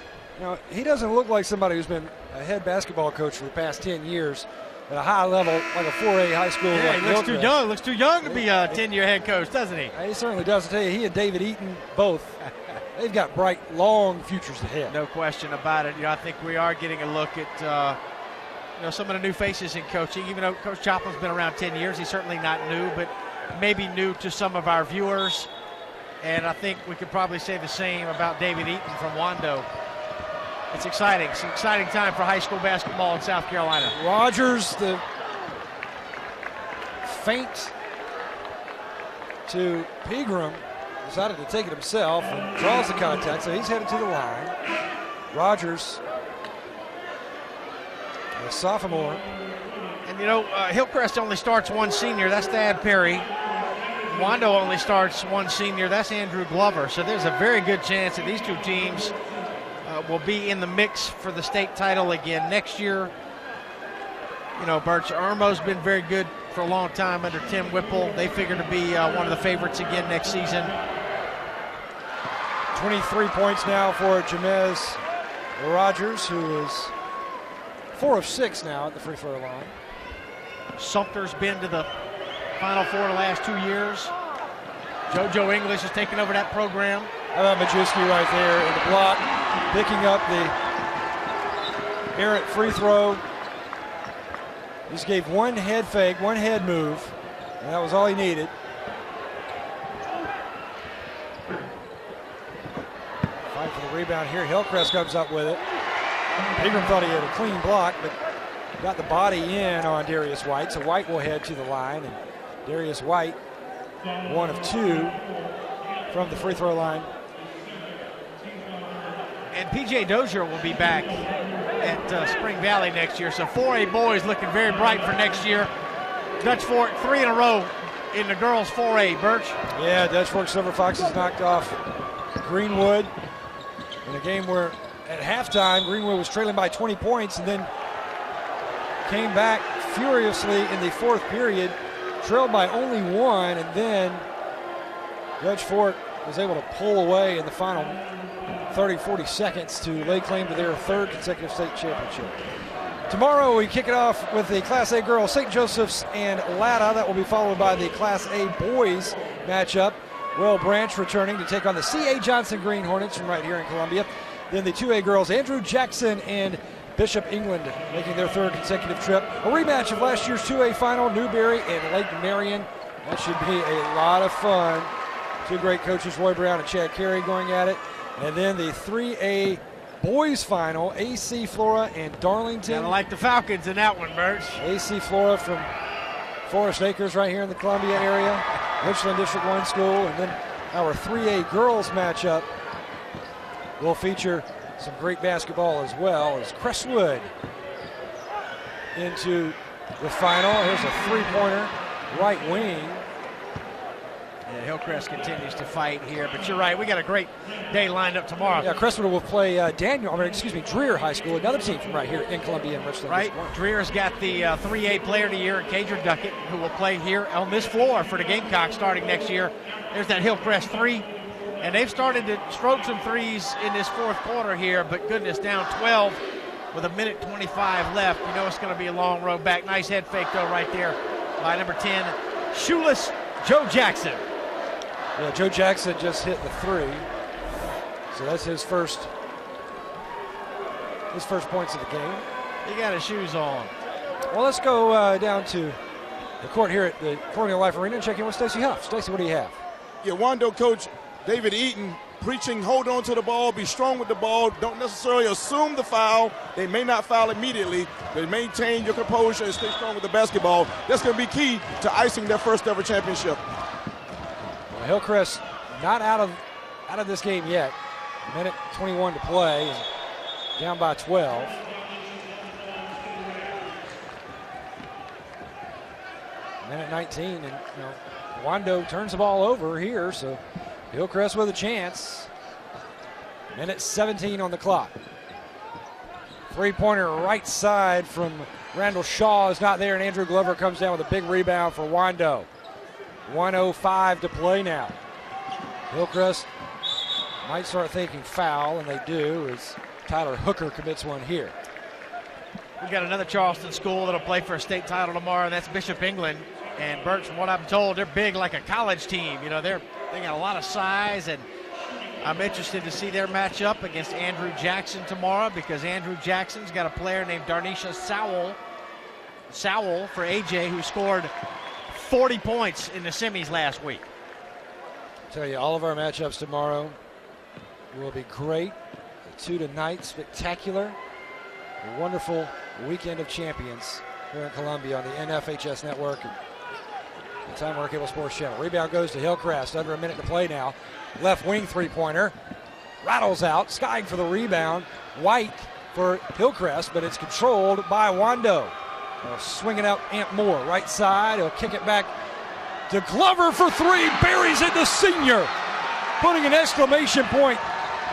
[SPEAKER 1] he doesn't look like somebody who's been a head basketball coach for the past 10 years at a high level, like a 4A high school.
[SPEAKER 2] Yeah, he looks too young. Looks too young to be a 10-year head coach, doesn't he?
[SPEAKER 1] He certainly does. I tell you, he and David Eaton both. They've got bright, long futures ahead.
[SPEAKER 2] No question about it. I think we are getting a look at some of the new faces in coaching. Even though Coach Choplin's been around 10 years, he's certainly not new, but maybe new to some of our viewers. And I think we could probably say the same about David Eaton from Wando. It's exciting. It's an exciting time for high school basketball in South Carolina.
[SPEAKER 1] Rogers, the feint to Pegram, decided to take it himself and draws the contact, so he's headed to the line. Rogers, a sophomore.
[SPEAKER 2] And Hillcrest only starts one senior. That's Thad Perry. Wando only starts one senior. That's Andrew Glover. So there's a very good chance that these two teams will be in the mix for the state title again next year. Birch, Irmo's been very good for a long time under Tim Whipple. They figure to be one of the favorites again next season.
[SPEAKER 1] 23 points now for Jamez Rogers, who is 4 of 6 now at the free throw line.
[SPEAKER 2] Sumter's been to the Final Four the last 2 years. JoJo English has taken over that program.
[SPEAKER 1] How about Majewski right there in the block, picking up the errant free throw. Just gave one head fake, one head move, and that was all he needed. Fight for the rebound here. Hillcrest comes up with it. Pegram thought he had a clean block, but got the body in on Darius White, so White will head to the line, and Darius White, 1 of 2 from the free throw line.
[SPEAKER 2] And P.J. Dozier will be back at Spring Valley next year. So 4A boys looking very bright for next year. Dutch Fork 3 in a row in the girls 4A. Birch?
[SPEAKER 1] Yeah, Dutch Fork Silver Foxes knocked off Greenwood in a game where at halftime Greenwood was trailing by 20 points and then came back furiously in the fourth period, trailed by only 1, and then Dutch Fork was able to pull away in the final 30-40 seconds to lay claim to their 3rd consecutive state championship. Tomorrow we kick it off with the Class A girls, St. Joseph's and Latta. That will be followed by the Class A boys matchup. Will Branch returning to take on the C.A. Johnson Green Hornets from right here in Columbia. Then the 2A girls, Andrew Jackson and Bishop England making their 3rd consecutive trip. A rematch of last year's 2A final, Newberry and Lake Marion. That should be a lot of fun. Two great coaches, Roy Brown and Chad Carey, going at it. And then the 3A boys final, AC Flora and Darlington.
[SPEAKER 2] Kinda like the Falcons in that one, Birch.
[SPEAKER 1] AC Flora from Forest Acres right here in the Columbia area. Richland District 1 school. And then our 3A girls matchup will feature some great basketball as well as Crestwood into the final. Here's a 3-pointer, right wing.
[SPEAKER 2] Yeah, Hillcrest continues to fight here, but you're right. We got a great day lined up tomorrow.
[SPEAKER 1] Yeah, Crestwood will play Dreer High School, another team from right here in Columbia and Richland.
[SPEAKER 2] Right. Dreer's got the 3A Player of the Year, Cadra Duckett, who will play here on this floor for the Gamecocks starting next year. There's that Hillcrest 3. And they've started to stroke some threes in this fourth quarter here, but goodness, down 12 with 1:25 left. You know it's going to be a long road back. Nice head fake, though, right there by number 10, shoeless Joe Jackson.
[SPEAKER 1] Yeah, Joe Jackson just hit the 3. So that's his first points of the game.
[SPEAKER 2] He got his shoes on.
[SPEAKER 1] Well, let's go down to the court here at the Colonial Life Arena and check in with Stacey Huff. Stacey, what do you have?
[SPEAKER 12] Yeah, Wando coach, David Eaton preaching, hold on to the ball, be strong with the ball, don't necessarily assume the foul. They may not foul immediately, but maintain your composure and stay strong with the basketball. That's going to be key to icing their first ever championship.
[SPEAKER 1] Well, Hillcrest not out of this game yet. Minute 21 to play, and down by 12. Minute 19, and Wando turns the ball over here, so Hillcrest with a chance. Minute 17 on the clock. Three-pointer right side from Randall Shaw is not there, and Andrew Glover comes down with a big rebound for Wando. 1:05 to play now. Hillcrest might start thinking foul, and they do, as Tyler Hooker commits one here.
[SPEAKER 2] We've got another Charleston school that'll play for a state title tomorrow, and that's Bishop England. And Bert, from what I'm told, they're big like a college team. They got a lot of size, and I'm interested to see their matchup against Andrew Jackson tomorrow, because Andrew Jackson's got a player named Darnisha Sowell for AJ, who scored 40 points in the semis last week.
[SPEAKER 1] I tell you, all of our matchups tomorrow will be great. 2 tonight, spectacular. A wonderful weekend of champions here in Columbia on the NFHS network and the Time Warner Cable Sports Channel. Rebound goes to Hillcrest. Under a minute to play now. Left wing three-pointer. Rattles out. Skying for the rebound. White for Hillcrest, but it's controlled by Wando. Swinging out Ant Moore. Right side. He'll kick it back to Glover for three. Buries it, the senior. Putting an exclamation point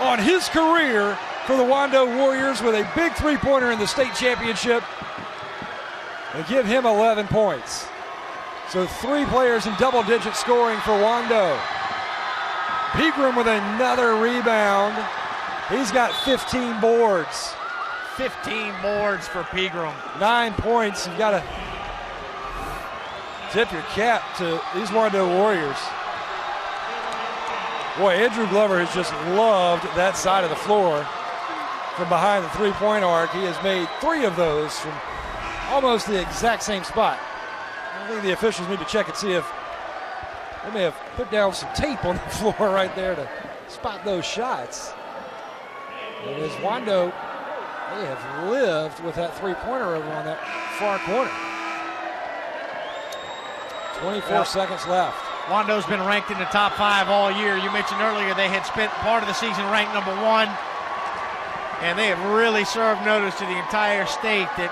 [SPEAKER 1] on his career for the Wando Warriors with a big three-pointer in the state championship. They give him 11 points. So 3 players in double-digit scoring for Wando. Pegram with another rebound. He's got 15 boards.
[SPEAKER 2] 15 boards for Pegram.
[SPEAKER 1] 9 points. You've got to tip your cap to these Wando Warriors. Boy, Andrew Glover has just loved that side of the floor from behind the three-point arc. He has made 3 of those from almost the exact same spot. I think the officials need to check and see if they may have put down some tape on the floor right there to spot those shots. It is Wando. They have lived with that three-pointer over on that far corner. 24 seconds left.
[SPEAKER 2] Wando's been ranked in the top 5 all year. You mentioned earlier they had spent part of the season ranked number 1. And they have really served notice to the entire state that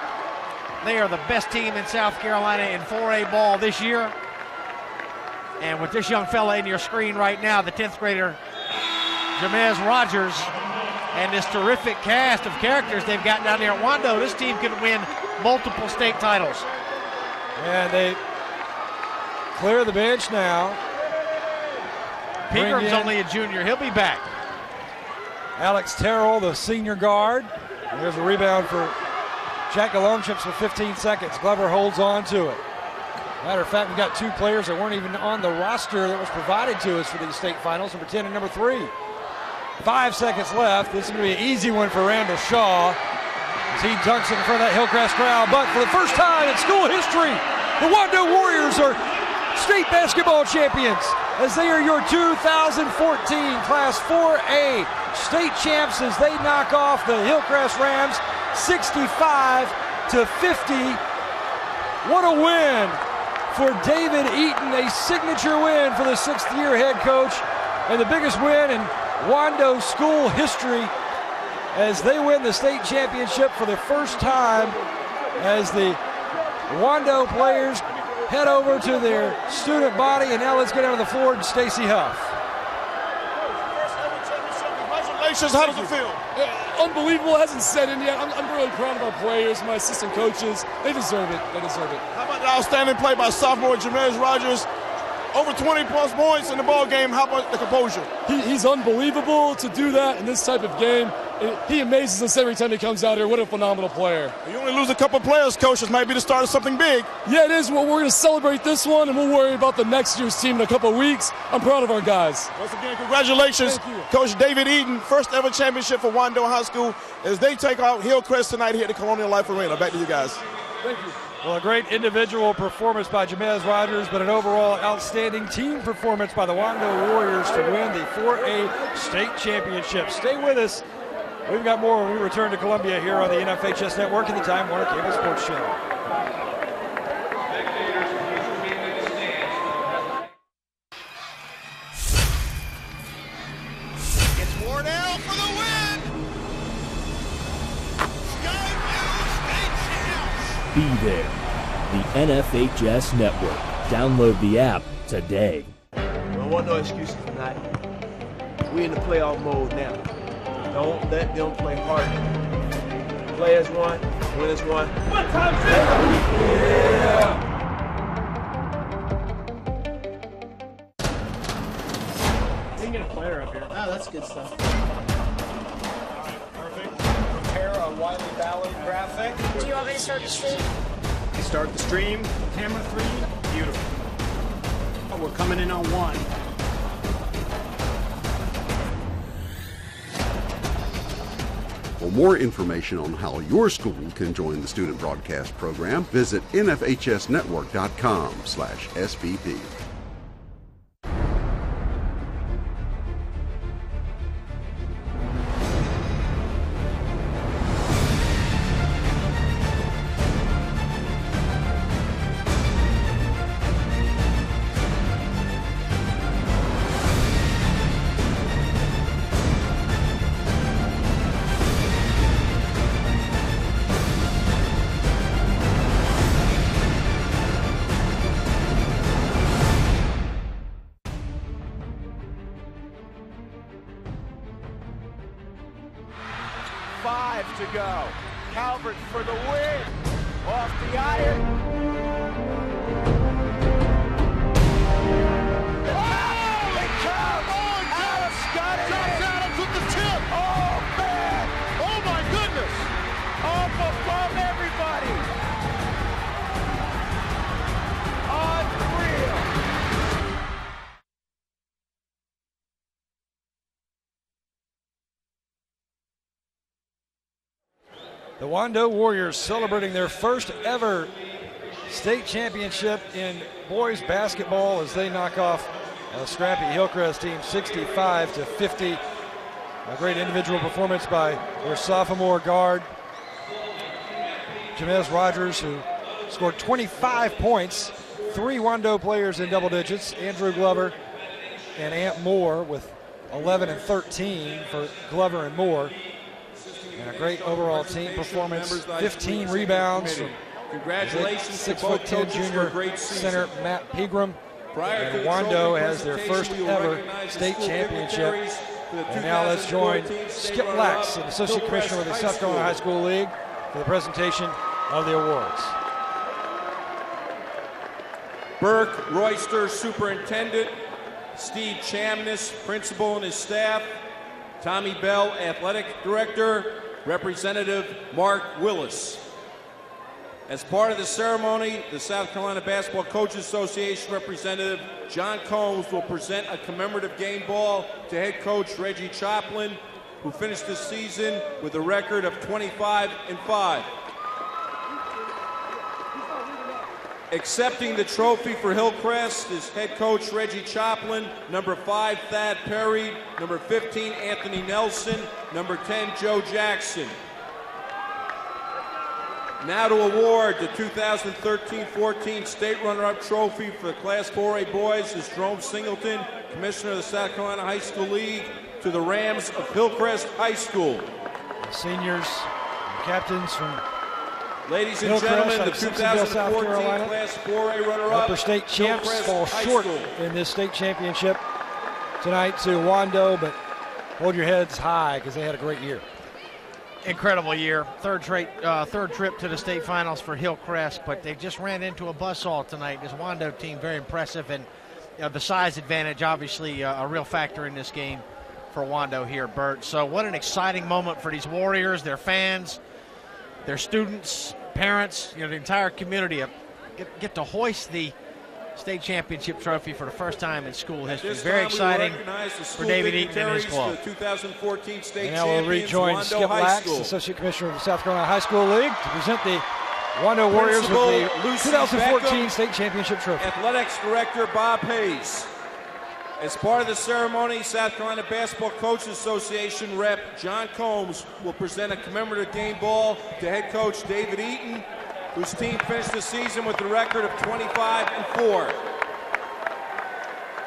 [SPEAKER 2] they are the best team in South Carolina in 4A ball this year. And with this young fella in your screen right now, the 10th grader, Jamez Rogers, and this terrific cast of characters they've got down there at Wando, this team could win multiple state titles.
[SPEAKER 1] And they clear the bench now.
[SPEAKER 2] Pegram's only a junior. He'll be back.
[SPEAKER 1] Alex Terrell, the senior guard. And there's a rebound for Jack Longchips with 15 seconds. Glover holds on to it. Matter of fact, we've got 2 players that weren't even on the roster that was provided to us for these state finals, number 10 and number 3. 5 seconds left. This is going to be an easy one for Randall Shaw as he dunks it in front of that Hillcrest crowd. But for the first time in school history, the Wando Warriors are state basketball champions as they are your 2014 Class 4A state champs as they knock off the Hillcrest Rams 65-50. What a win for David Eaton, a signature win for the 6th-year head coach, and the biggest win in Wando school history as they win the state championship for the first time as the Wando players head over to their student body. And now let's get down to the floor to Stacy Huff.
[SPEAKER 12] Congratulations, how does it feel?
[SPEAKER 18] Unbelievable, it hasn't set in yet. I'm really proud of our players, my assistant coaches. They deserve it. They deserve it.
[SPEAKER 12] How about the outstanding play by sophomore Jamez Rogers? Over 20-plus points in the ball game. How about the composure?
[SPEAKER 18] He's unbelievable to do that in this type of game. He amazes us every time he comes out here. What a phenomenal player.
[SPEAKER 12] You only lose a couple players, Coach. This might be the start of something big.
[SPEAKER 18] Yeah, it is. Well, we're going to celebrate this one, and we'll worry about the next year's team in a couple of weeks. I'm proud of our guys.
[SPEAKER 12] Once again, congratulations, Coach David Eaton. First ever championship for Wando High School as they take out Hillcrest tonight here at the Colonial Life Arena. Back to you guys.
[SPEAKER 18] Thank you.
[SPEAKER 1] Well, a great individual performance by Jamez Rogers, but an overall outstanding team performance by the Wando Warriors to win the 4A state championship. Stay with us. We've got more when we return to Columbia here on the NFHS Network and the Time Warner Cable Sports Channel.
[SPEAKER 5] It's Wardell for the win! Skyview State Champs!
[SPEAKER 6] Be there. The NFHS Network. Download the app today.
[SPEAKER 7] I don't want no excuses tonight. We in the playoff mode now. Don't let them play hard. Play as one, win as one. One time, yeah!
[SPEAKER 8] We can get a player up here.
[SPEAKER 21] Oh, that's good stuff.
[SPEAKER 8] Perfect. Prepare a Wiley Ballard graphic.
[SPEAKER 21] Do you want me to start the stream?
[SPEAKER 8] Start the stream. Camera 3. Beautiful. Oh, we're coming in on 1.
[SPEAKER 11] For more information on how your school can join the student broadcast program, visit nfhsnetwork.com/SBP.
[SPEAKER 5] To go. Calvert for the win. Off the iron. Oh, it comes. Adams got it. Josh Adams with the tip. Oh, man. Oh, my goodness. Off above everybody. Unreal.
[SPEAKER 1] The Wando Warriors celebrating their first ever state championship in boys basketball as they knock off a scrappy Hillcrest team 65-50. A great individual performance by their sophomore guard, Jamez Rogers, who scored 25 points. 3 Wando players in double digits, Andrew Glover and Ant Moore with 11 and 13 for Glover and Moore. And a great overall team performance. 15 rebounds from
[SPEAKER 22] Congratulations to both
[SPEAKER 1] 6'10"
[SPEAKER 22] coaches
[SPEAKER 1] junior
[SPEAKER 22] for a great season.
[SPEAKER 1] center Matt Pegram.
[SPEAKER 22] Prior to
[SPEAKER 1] And
[SPEAKER 22] the
[SPEAKER 1] Wando
[SPEAKER 22] trophy
[SPEAKER 1] has their first
[SPEAKER 22] presentation, we will
[SPEAKER 1] ever
[SPEAKER 22] recognize the
[SPEAKER 1] state
[SPEAKER 22] school
[SPEAKER 1] championship.
[SPEAKER 22] dignitaries for the
[SPEAKER 1] And now let's join
[SPEAKER 22] 2014 state
[SPEAKER 1] Skip Lax,
[SPEAKER 22] runner-up,
[SPEAKER 1] an associate
[SPEAKER 22] Hillcrest
[SPEAKER 1] commissioner with the
[SPEAKER 22] High
[SPEAKER 1] South Carolina High
[SPEAKER 22] School.
[SPEAKER 1] School League, for the presentation of the awards.
[SPEAKER 22] Burke Royster, superintendent. Steve Chamness, principal and his staff. Tommy Bell, athletic director. Representative Mark Willis. As part of the ceremony, the South Carolina Basketball Coaches Association representative John Combs will present a commemorative game ball to head coach Reggie Choplin, who finished the season with a record of 25-5. Accepting the trophy for Hillcrest is head coach Reggie Choplin, number 5 Thad Perry, number 15 Anthony Nelson, number 10 Joe Jackson. Now to award the 2013-14 state runner-up trophy for the Class 4A boys is Jerome Singleton, commissioner of the South Carolina High School League, to the Rams of Hillcrest High School.
[SPEAKER 1] The seniors, and captains from
[SPEAKER 22] Ladies and
[SPEAKER 1] Hillcrest
[SPEAKER 22] gentlemen,
[SPEAKER 1] out
[SPEAKER 22] the
[SPEAKER 1] of Simpsonville, South
[SPEAKER 22] 2014
[SPEAKER 1] Carolina.
[SPEAKER 22] Class 4A runner-up,
[SPEAKER 1] Upper state champs
[SPEAKER 22] Hillcrest
[SPEAKER 1] fall
[SPEAKER 22] High
[SPEAKER 1] short
[SPEAKER 22] School.
[SPEAKER 1] in this state championship tonight to Wando, but hold your heads high because they had a great year.
[SPEAKER 2] Incredible year. Third trip to the state finals for Hillcrest, but they just ran into a buzzsaw tonight. This Wando team, very impressive, and the size advantage, obviously a real factor in this game for Wando here, Bert. So what an exciting moment for these Warriors, their fans, their students, parents, the entire community. Get to hoist the state championship trophy for the first time in school history. Very exciting for David Eaton and his club.
[SPEAKER 22] The 2014 state
[SPEAKER 1] And now we'll rejoin
[SPEAKER 22] Wando
[SPEAKER 1] Skip
[SPEAKER 22] High
[SPEAKER 1] Lax,
[SPEAKER 22] School.
[SPEAKER 1] Associate Commissioner of the South Carolina High School League, to present the Wando Warriors with the
[SPEAKER 22] Lucy
[SPEAKER 1] 2014
[SPEAKER 22] Beckham,
[SPEAKER 1] state championship trophy.
[SPEAKER 22] Athletics Director Bob Hayes. As part of the ceremony, South Carolina Basketball Coaches Association rep John Combs will present a commemorative game ball to head coach David Eaton, whose team finished the season with a record of 25-4.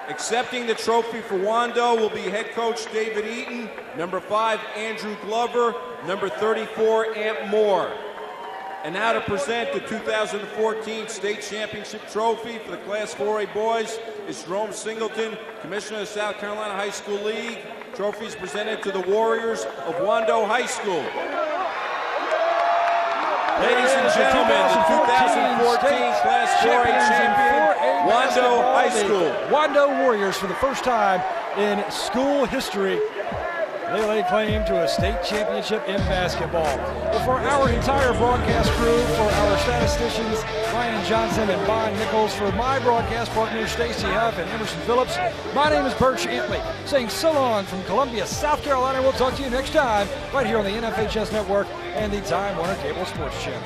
[SPEAKER 22] Accepting the trophy for Wando will be head coach David Eaton, number 5 Andrew Glover, number 34 Amp Moore. And now to present the 2014 state championship trophy for the Class 4A boys is Jerome Singleton, Commissioner of the South Carolina High School League. Trophy is presented to the Warriors of Wando High School. Ladies and gentlemen, the 2014 Class 4A champion, Wando High School.
[SPEAKER 1] Wando Warriors, for the first time in school history, they lay claim to a state championship in basketball. Well, for our entire broadcast crew, for our statisticians, Ryan Johnson and Bon Nichols, for my broadcast partners, Stacy Huff and Emerson Phillips, my name is Birch Antley, saying so long from Columbia, South Carolina. We'll talk to you next time, right here on the NFHS Network and the Time Warner Cable Sports Channel.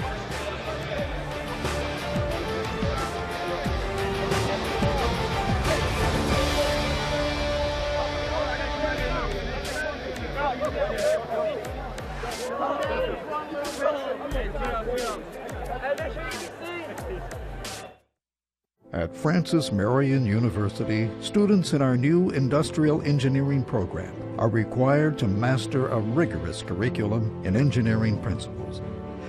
[SPEAKER 13] At Francis Marion University, students in our new industrial engineering program are required to master a rigorous curriculum in engineering principles,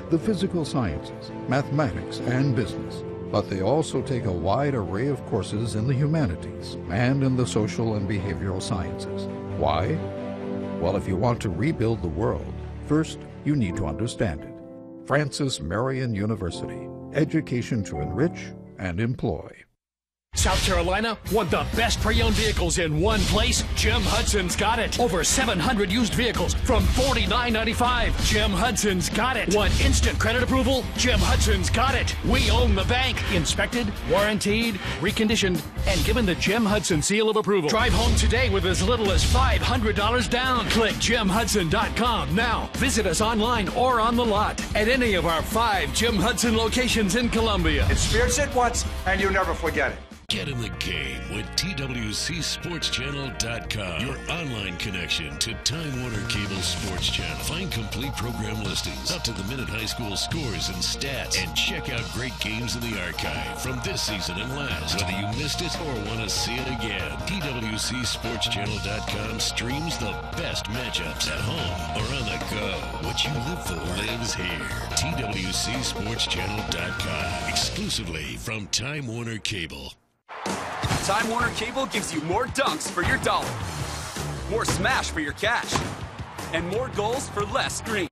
[SPEAKER 13] the physical sciences, mathematics, and business. But they also take a wide array of courses in the humanities and in the social and behavioral sciences. Why? Well, if you want to rebuild the world, first you need to understand it. Francis Marion University, education to enrich and employ.
[SPEAKER 14] South Carolina want the best pre-owned vehicles in one place? Jim Hudson's got it. Over 700 used vehicles from $49.95. Jim Hudson's got it. Want instant credit approval? Jim Hudson's got it. We own the bank. Inspected, warranted, reconditioned, and given the Jim Hudson seal of approval. Drive home today with as little as $500 down. Click JimHudson.com now. Visit us online or on the lot at any of our 5 Jim Hudson locations in Columbia.
[SPEAKER 15] Experience it once and you'll never forget it.
[SPEAKER 16] Get in the game with TWCSportsChannel.com, your online connection to Time Warner Cable Sports Channel. Find complete program listings, up-to-the-minute high school scores and stats, and check out great games in the archive from this season and last. Whether you missed it or want to see it again, TWCSportsChannel.com streams the best matchups at home or on the go. What you live for lives here. TWCSportsChannel.com, exclusively from Time Warner Cable.
[SPEAKER 17] Time Warner Cable gives you more dunks for your dollar, more smash for your cash, and more goals for less screen.